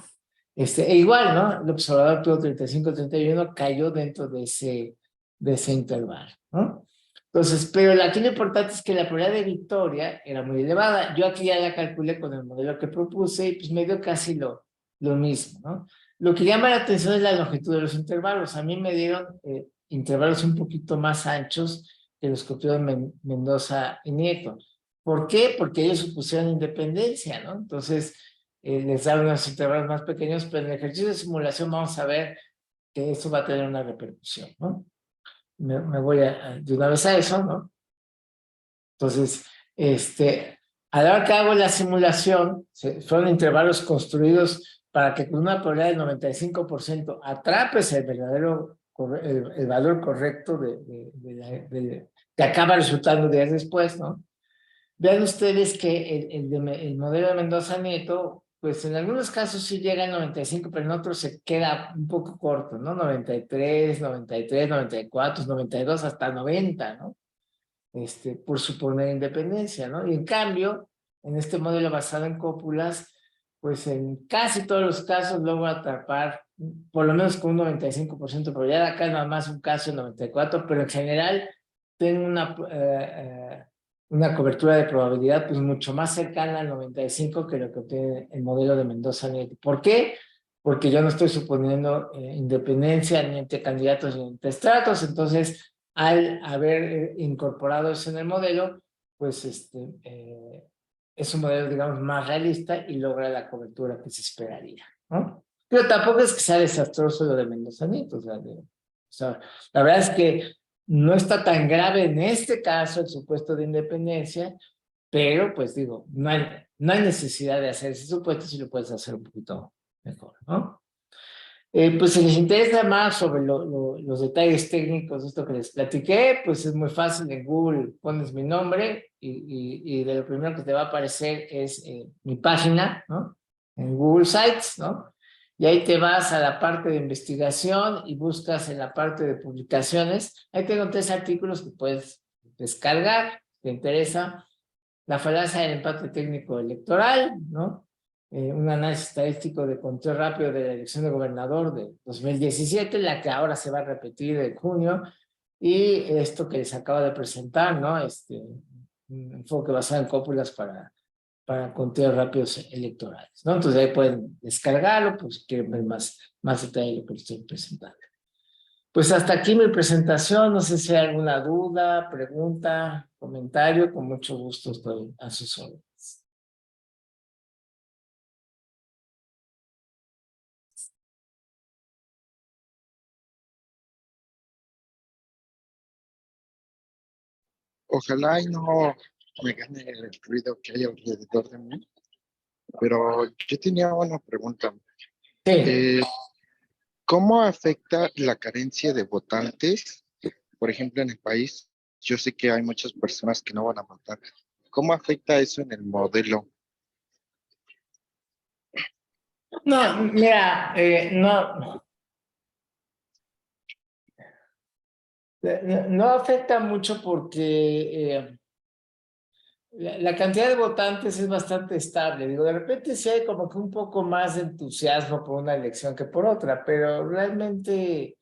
E igual, ¿no? El observador tuvo 35.31, cayó dentro de ese intervalo, ¿no? Entonces, pero aquí lo importante es que la probabilidad de victoria era muy elevada. Yo aquí ya la calculé con el modelo que propuse y pues me dio casi lo mismo, ¿no? Lo que llama la atención es la longitud de los intervalos. A mí me dieron intervalos un poquito más anchos que los que obtuvieron Mendoza y Nieto. ¿Por qué? Porque ellos supusieron independencia, ¿no? Entonces, les dan unos intervalos más pequeños, pero en el ejercicio de simulación vamos a ver que eso va a tener una repercusión, ¿no? Me voy de una vez a eso, ¿no? Entonces, a la hora que hago la simulación, fueron intervalos construidos para que con una probabilidad del 95% atrapes el verdadero, el valor correcto que acaba resultando días después, ¿no? Vean ustedes que el modelo de Mendoza Nieto, pues en algunos casos sí llega al 95, pero en otros se queda un poco corto, ¿no? 93, 93, 94, 92, hasta 90, ¿no? Por suponer independencia, ¿no? Y en cambio, en este modelo basado en cópulas, pues en casi todos los casos logro atrapar por lo menos con un 95% de probabilidad. Acá nada más un caso de 94, pero en general tengo una cobertura de probabilidad pues mucho más cercana al 95 que lo que obtiene el modelo de Mendoza-Nieto. ¿Por qué? Porque yo no estoy suponiendo independencia ni entre candidatos ni entre estratos, entonces al haber incorporado eso en el modelo, pues es un modelo, digamos, más realista y logra la cobertura que se esperaría, ¿no? Pero tampoco es que sea desastroso lo de Mendoza Nieto, o sea, la verdad es que no está tan grave en este caso el supuesto de independencia, pero pues digo, no hay necesidad de hacer ese supuesto si lo puedes hacer un poquito mejor, ¿no? Pues si les interesa más sobre los detalles técnicos de esto que les platiqué, pues es muy fácil. En Google pones mi nombre y de lo primero que te va a aparecer es mi página, ¿no? En Google Sites, ¿no? Y ahí te vas a la parte de investigación y buscas en la parte de publicaciones. Ahí tengo 3 artículos que puedes descargar, si te interesa. La falacia del empate técnico electoral, ¿no? Un análisis estadístico de conteo rápido de la elección de gobernador de 2017, la que ahora se va a repetir en junio, y esto que les acabo de presentar, ¿no? Un enfoque basado en cópulas para conteos rápidos electorales, ¿no? Entonces ahí pueden descargarlo, pues si quieren ver más detalle de lo que les estoy presentando. Pues hasta aquí mi presentación, no sé si hay alguna duda, pregunta, comentario, con mucho gusto estoy a sus órdenes. Ojalá y no me gane el ruido que hay alrededor de mí, pero yo tenía una pregunta. Sí, Eh, ¿Cómo afecta la carencia de votantes? Por ejemplo, en el país, yo sé que hay muchas personas que no van a votar. ¿Cómo afecta eso en el modelo? no, mira, no afecta mucho porque la cantidad de votantes es bastante estable. Digo, de repente sí hay como que un poco más de entusiasmo por una elección que por otra, pero realmente,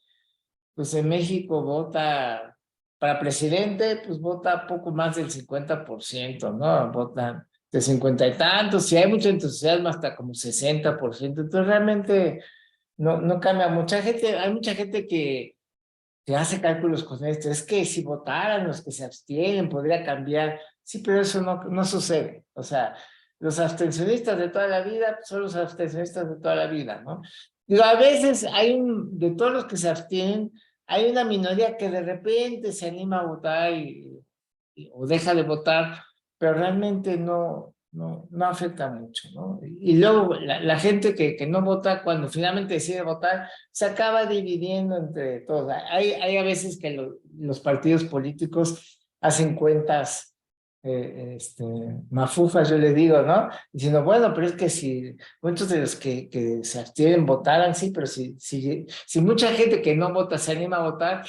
pues en México vota para presidente, pues vota poco más del 50%, ¿no? Votan de 50 y tantos, si hay mucho entusiasmo hasta como 60%, entonces realmente no cambia. Hay mucha gente que hace cálculos con esto. Es que si votaran los que se abstienen, podría cambiar. Sí, pero eso no sucede. O sea, los abstencionistas de toda la vida son los abstencionistas de toda la vida, ¿no? Digo, a veces de todos los que se abstienen, hay una minoría que de repente se anima a votar o deja de votar, pero realmente no afecta mucho, ¿no? Y luego la gente que no vota, cuando finalmente decide votar, se acaba dividiendo entre todos. Hay a veces que los partidos políticos hacen cuentas mafufas, yo les digo, ¿no? Diciendo, bueno, pero es que si muchos de los que se abstienen votaran, sí, pero si mucha gente que no vota se anima a votar,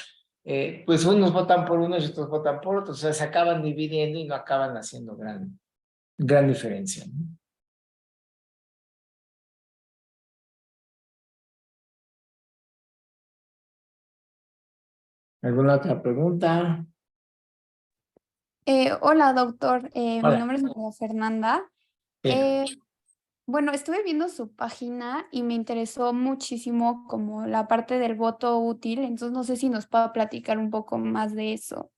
pues unos votan por unos y otros votan por otros, o sea, se acaban dividiendo y no acaban haciendo gran diferencia, ¿no? ¿Alguna otra pregunta? Hola, doctor. Mi Hola. nombre es María Fernanda. Bien. Bueno, estuve viendo su página y me interesó muchísimo como la parte del voto útil, entonces no sé si nos pueda platicar un poco más de eso.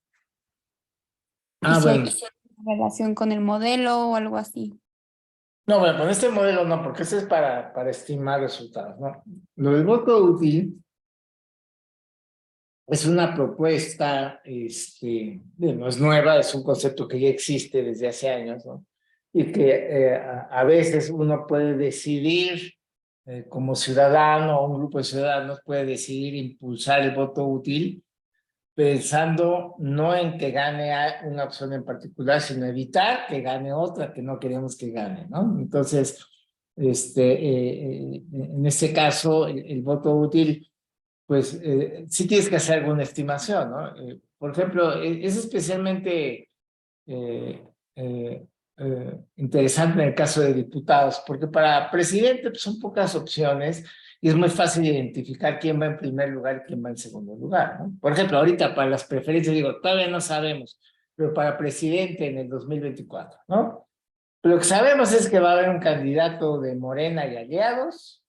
Y si hay Bueno, relación con el modelo o algo así. No, bueno, con este modelo no, porque ese es para estimar resultados, ¿no? Lo del voto útil es una propuesta, no es nueva, es un concepto que ya existe desde hace años, ¿no? Y que a veces uno puede decidir, como ciudadano o un grupo de ciudadanos puede decidir impulsar el voto útil pensando no en que gane una opción en particular, sino evitar que gane otra que no queremos que gane, ¿no? Entonces, en este caso, el voto útil pues sí tienes que hacer alguna estimación, ¿no? Por ejemplo, es especialmente eh, eh, interesante en el caso de diputados, porque para presidente pues, son pocas opciones y es muy fácil identificar quién va en primer lugar y quién va en segundo lugar, ¿no? Por ejemplo, ahorita para las preferencias, digo, todavía no sabemos, pero para presidente en el 2024, ¿no? Lo que sabemos es que va a haber un candidato de Morena y aliados,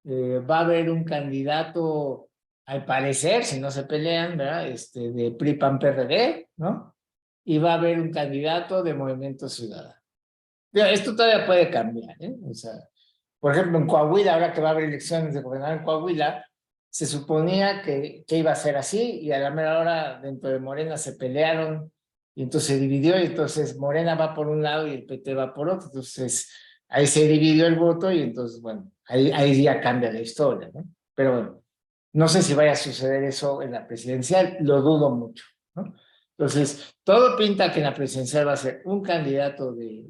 va a haber un candidato, al parecer, si no se pelean, ¿verdad? De PRI, PAN, PRD, ¿no? Y va a haber un candidato de Movimiento Ciudadano. Esto todavía puede cambiar, ¿eh? O sea, por ejemplo, en Coahuila, ahora que va a haber elecciones de gobernador en Coahuila, se suponía que iba a ser así y a la mera hora dentro de Morena se pelearon y entonces se dividió y entonces Morena va por un lado y el PT va por otro. Entonces ahí se dividió el voto y entonces, bueno, ahí ya cambia la historia, ¿no? Pero bueno, no sé si vaya a suceder eso en la presidencial, lo dudo mucho, ¿no? Entonces, todo pinta que en la presidencial va a ser un candidato de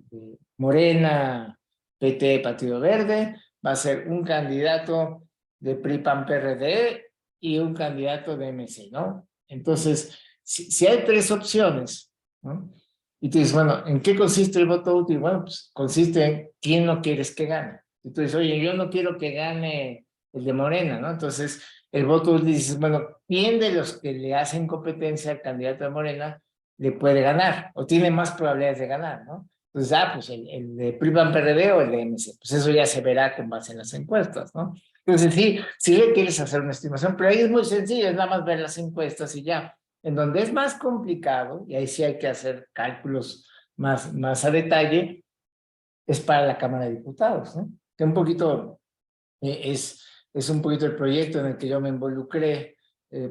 Morena, PT, Partido Verde, va a ser un candidato de PRI, PAN, PRD y un candidato de MC, ¿no? Entonces, si hay tres opciones, ¿no? Y tú dices, bueno, ¿en qué consiste el voto útil? Bueno, pues consiste en quién no quieres que gane. Y tú dices, oye, yo no quiero que gane el de Morena, ¿no? Entonces, el voto útil dices, bueno, ¿quién de los que le hacen competencia al candidato de Morena le puede ganar o tiene más probabilidades de ganar, ¿no? Entonces, pues el de PRI-PAN PRD o el de MC, pues eso ya se verá con base en las encuestas, ¿no? Entonces, sí le quieres hacer una estimación, pero ahí es muy sencillo, es nada más ver las encuestas y ya. En donde es más complicado, y ahí sí hay que hacer cálculos más a detalle, es para la Cámara de Diputados, ¿no? Que un poquito es un poquito el proyecto en el que yo me involucré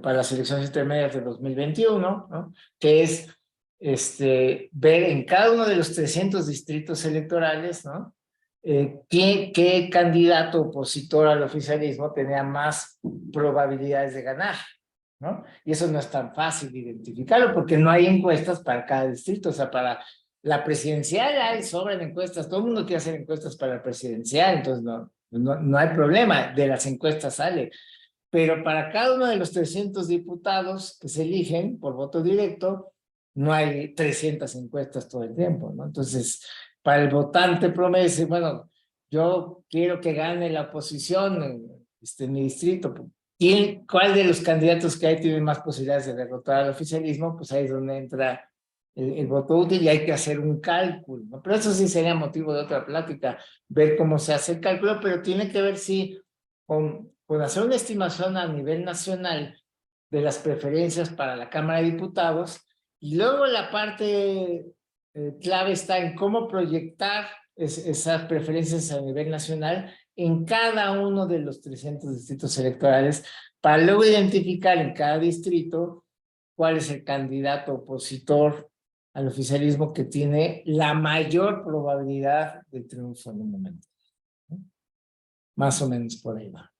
para las elecciones intermedias de 2021, ¿no? Que es ver en cada uno de los 300 distritos electorales, ¿no? ¿Qué candidato opositor al oficialismo tenía más probabilidades de ganar, ¿no? Y eso no es tan fácil de identificarlo porque no hay encuestas para cada distrito, o sea, para la presidencial hay sobran encuestas, todo el mundo quiere hacer encuestas para la presidencial, entonces no hay problema, de las encuestas sale, pero para cada uno de los 300 diputados que se eligen por voto directo, no hay 300 encuestas todo el tiempo, ¿no? Entonces, para el votante promedio, dice, bueno, yo quiero que gane la oposición en mi distrito, ¿cuál de los candidatos que hay tiene más posibilidades de derrotar al oficialismo? Pues ahí es donde entra el voto útil y hay que hacer un cálculo, ¿no? Pero eso sí sería motivo de otra plática, ver cómo se hace el cálculo, pero tiene que ver si con hacer una estimación a nivel nacional de las preferencias para la Cámara de Diputados y luego la parte clave está en cómo proyectar esas preferencias a nivel nacional en cada uno de los 300 distritos electorales para luego identificar en cada distrito cuál es el candidato opositor al oficialismo que tiene la mayor probabilidad de triunfo en un momento, ¿no? Más o menos por ahí va.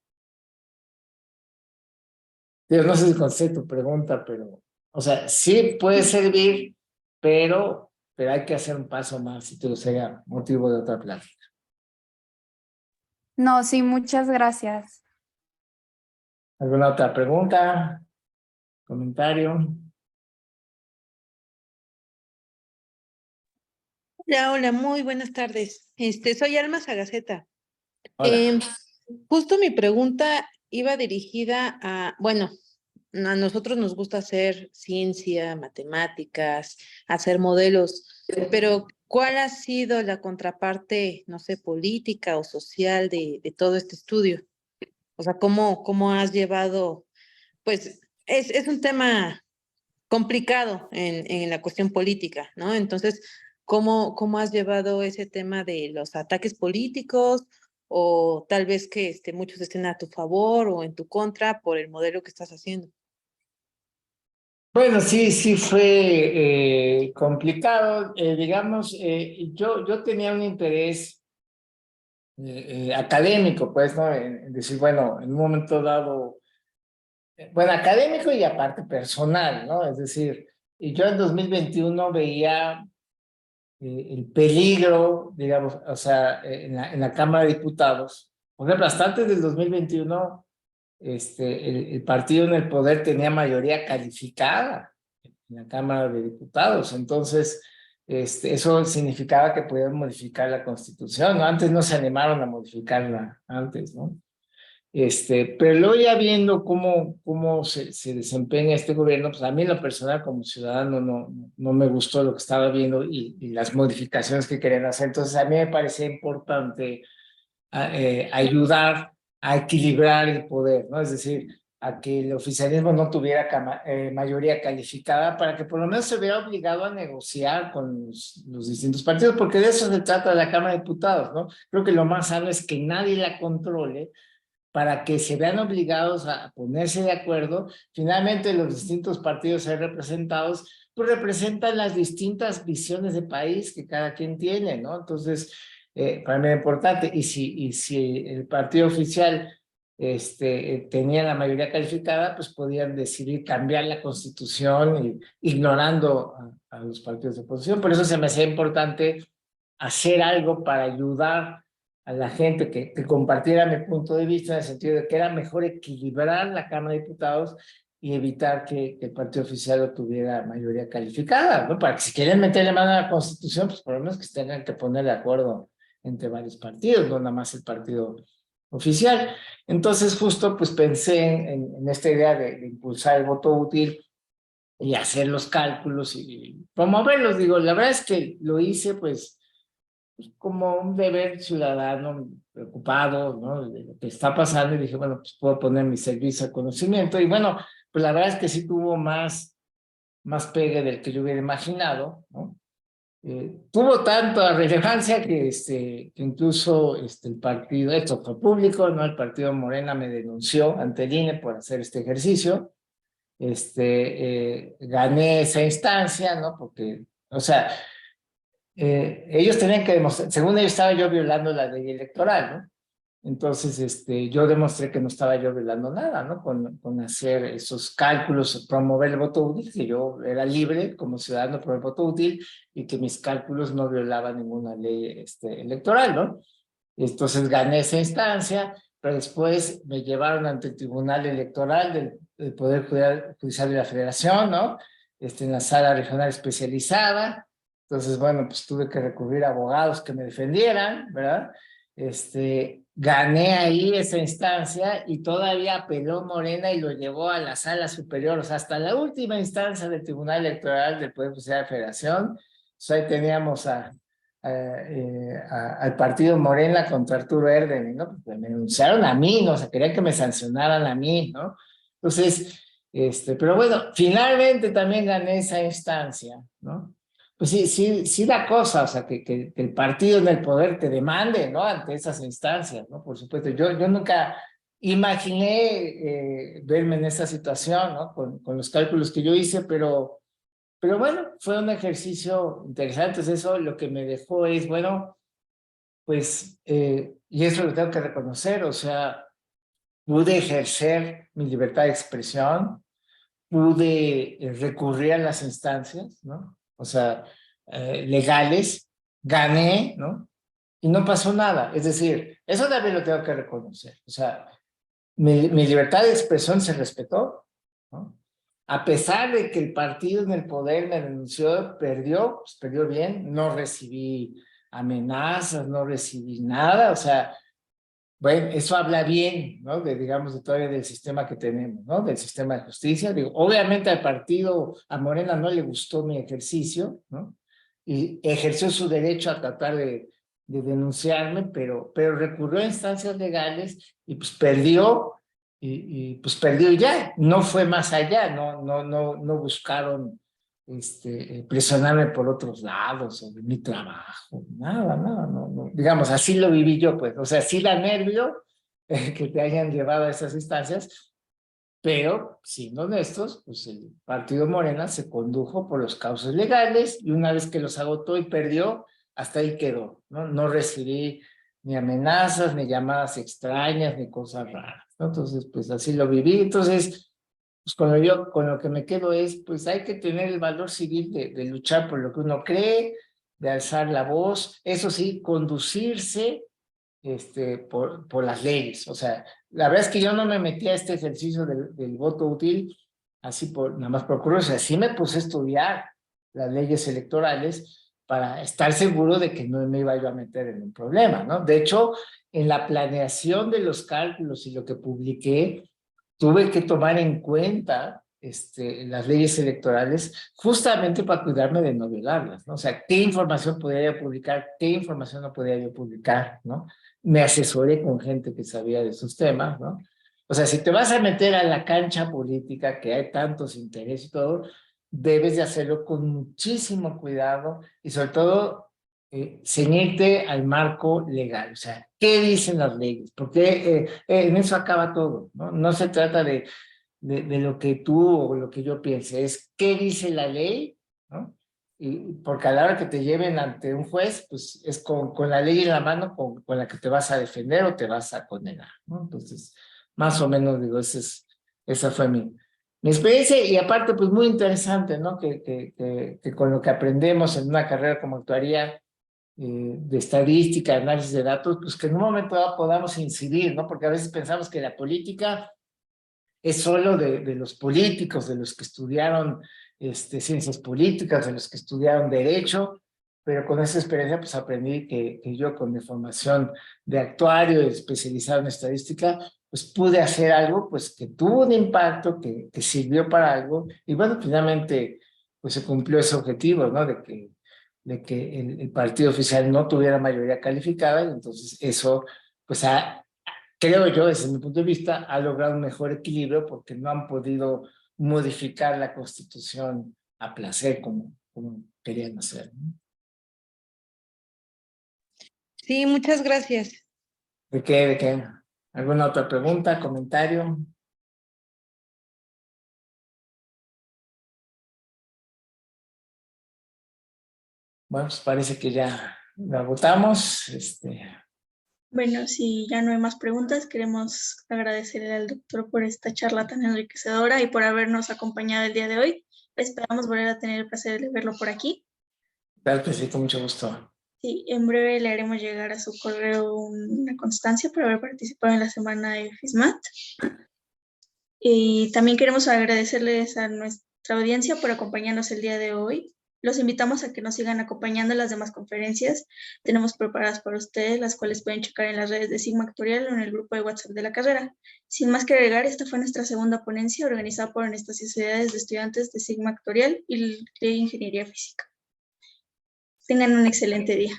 Yo no sé si contesté tu pregunta, pero, o sea, sí puede servir, pero hay que hacer un paso más, si te gustaría motivo de otra plática. No, sí, muchas gracias. ¿Alguna otra pregunta? ¿Comentario? Hola, hola, muy buenas tardes. Soy Alma Sagaceta. Hola. Justo mi pregunta iba dirigida a, bueno, a nosotros nos gusta hacer ciencia, matemáticas, hacer modelos, pero ¿cuál ha sido la contraparte, no sé, política o social de todo este estudio? O sea, ¿cómo has llevado? Pues es un tema complicado en la cuestión política, ¿no? Entonces, ¿cómo has llevado ese tema de los ataques políticos o tal vez que muchos estén a tu favor o en tu contra por el modelo que estás haciendo? Bueno, sí, sí fue complicado. Digamos, yo tenía un interés académico, pues, ¿no? En decir, bueno, en un momento dado, bueno, académico y aparte personal, ¿no? Es decir, y yo en 2021 veía el peligro, digamos, o sea, en la Cámara de Diputados. Por ejemplo, hasta antes del 2021, el partido en el poder tenía mayoría calificada en la Cámara de Diputados. Entonces, eso significaba que podían modificar la Constitución, ¿no? Antes no se animaron a modificarla, antes, ¿no? Pero luego ya viendo cómo se desempeña este gobierno, pues a mí en lo personal como ciudadano no me gustó lo que estaba viendo y las modificaciones que querían hacer. Entonces a mí me parecía importante ayudar a equilibrar el poder, ¿no? Es decir, a que el oficialismo no tuviera mayoría calificada para que por lo menos se vea obligado a negociar con los distintos partidos, porque de eso se trata la Cámara de Diputados, ¿no? Creo que lo más sano es que nadie la controle para que se vean obligados a ponerse de acuerdo. Finalmente, los distintos partidos ahí representados, pues representan las distintas visiones de país que cada quien tiene, ¿no? Entonces, para mí es importante. Y si el partido oficial tenía la mayoría calificada, pues podían decidir cambiar la Constitución ignorando a los partidos de oposición. Por eso se me hacía importante hacer algo para ayudar a la gente que compartiera mi punto de vista en el sentido de que era mejor equilibrar la Cámara de Diputados y evitar que el partido oficial no tuviera mayoría calificada, ¿no? Para que si quieren meterle mano a la Constitución, pues por lo menos que se tengan que poner de acuerdo entre varios partidos, no nada más el partido oficial. Entonces justo pues pensé en esta idea de impulsar el voto útil y hacer los cálculos y promoverlos. Digo, la verdad es que lo hice pues como un deber ciudadano preocupado, ¿no? De lo que está pasando y dije, bueno, pues puedo poner mi servicio al conocimiento y bueno, pues la verdad es que sí tuvo más pegue del que yo hubiera imaginado, ¿no? Tuvo tanta relevancia que incluso el partido, esto fue público, ¿no? El partido Morena me denunció ante el INE por hacer este ejercicio, gané esa instancia, ¿no? Porque, o sea, ellos tenían que demostrar, según ellos estaba yo violando la ley electoral, ¿no? Entonces, yo demostré que no estaba yo violando nada, ¿no? Con hacer esos cálculos, promover el voto útil, que yo era libre como ciudadano por el voto útil y que mis cálculos no violaban ninguna ley electoral, ¿no? Entonces gané esa instancia, pero después me llevaron ante el Tribunal Electoral del Poder Judicial de la Federación, ¿no? En la sala regional especializada. Entonces, bueno, pues tuve que recurrir a abogados que me defendieran, ¿verdad? Gané ahí esa instancia y todavía apeló Morena y lo llevó a la sala superior, o sea, hasta la última instancia del Tribunal Electoral del Poder Judicial de la Federación. Entonces ahí teníamos al partido Morena contra Arturo Erdem, ¿no? Pues me denunciaron a mí, ¿no? O sea, querían que me sancionaran a mí, ¿no? Entonces, pero bueno, finalmente también gané esa instancia, ¿no? Pues sí la cosa, o sea, que el partido en el poder te demande, ¿no? Ante esas instancias, ¿no? Por supuesto, yo nunca imaginé verme en esa situación, ¿no? Con los cálculos que yo hice, pero bueno, fue un ejercicio interesante. Entonces eso lo que me dejó es, bueno, pues, y eso lo tengo que reconocer, o sea, pude ejercer mi libertad de expresión, pude recurrir a las instancias, ¿no? O sea, legales, gané, ¿no? Y no pasó nada. Es decir, eso también lo tengo que reconocer. O sea, mi libertad de expresión se respetó, ¿no? A pesar de que el partido en el poder me denunció, perdió, pues perdió bien, no recibí amenazas, no recibí nada, o sea, bueno, eso habla bien, ¿no? Digamos, todavía del sistema que tenemos, ¿no? Del sistema de justicia. Digo, obviamente al partido, a Morena no le gustó mi ejercicio, ¿no? Y ejerció su derecho a tratar de denunciarme, pero recurrió a instancias legales y pues perdió. pues perdió ya, no fue más allá, no buscaron presionarme por otros lados o de mi trabajo, nada, no. Digamos, así lo viví yo, pues, o sea, sí da nervio que te hayan llevado a esas instancias, pero siendo honestos, pues el partido Morena se condujo por los cauces legales y una vez que los agotó y perdió, hasta ahí quedó, ¿no? No recibí ni amenazas, ni llamadas extrañas, ni cosas raras, ¿no? Entonces, pues así lo viví. Entonces, pues con lo que me quedo es, pues hay que tener el valor civil de luchar por lo que uno cree, de alzar la voz, eso sí, conducirse por las leyes. O sea, la verdad es que yo no me metí a este ejercicio del voto útil así nada más por curiosidad. Sí me puse a estudiar las leyes electorales para estar seguro de que no me iba yo a meter en un problema, ¿no? De hecho, en la planeación de los cálculos y lo que publiqué, tuve que tomar en cuenta las leyes electorales justamente para cuidarme de no violarlas, ¿no? O sea, ¿qué información podría yo publicar? ¿Qué información no podría yo publicar? ¿No? Me asesoré con gente que sabía de esos temas, ¿no? O sea, si te vas a meter a la cancha política, que hay tantos intereses y todo, debes de hacerlo con muchísimo cuidado y sobre todo ceñirte al marco legal. O sea, ¿qué dicen las leyes? Porque en eso acaba todo, ¿no? No se trata de lo que tú o lo que yo piense, es qué dice la ley, ¿no? Y porque a la hora que te lleven ante un juez, pues es con la ley en la mano con la que te vas a defender o te vas a condenar, ¿no? Entonces, más o menos digo, esa fue mi experiencia y aparte, pues muy interesante, ¿no? Que con lo que aprendemos en una carrera como actuaría, de estadística, análisis de datos, pues que en un momento dado podamos incidir, ¿no? Porque a veces pensamos que la política es solo de los políticos, de los que estudiaron ciencias políticas, de los que estudiaron derecho, pero con esa experiencia pues aprendí que yo con mi formación de actuario especializado en estadística, pues pude hacer algo pues que tuvo un impacto, que sirvió para algo, y bueno, finalmente pues se cumplió ese objetivo, ¿no? De que el partido oficial no tuviera mayoría calificada, y entonces eso pues creo yo, desde mi punto de vista, ha logrado un mejor equilibrio porque no han podido modificar la Constitución a placer como querían hacer, ¿no? Sí, muchas gracias. ¿De qué? ¿Alguna otra pregunta, comentario? Bueno, pues parece que ya la agotamos. Bueno, si ya no hay más preguntas, queremos agradecerle al doctor por esta charla tan enriquecedora y por habernos acompañado el día de hoy. Esperamos volver a tener el placer de verlo por aquí. Claro que sí, con mucho gusto. Sí, en breve le haremos llegar a su correo una constancia por haber participado en la semana de FISMAT. Y también queremos agradecerles a nuestra audiencia por acompañarnos el día de hoy. Los invitamos a que nos sigan acompañando en las demás conferencias. Tenemos preparadas para ustedes, las cuales pueden checar en las redes de Sigma Actuarial o en el grupo de WhatsApp de la carrera. Sin más que agregar, esta fue nuestra segunda ponencia organizada por nuestras sociedades de estudiantes de Sigma Actuarial y de Ingeniería Física. Tengan un excelente día.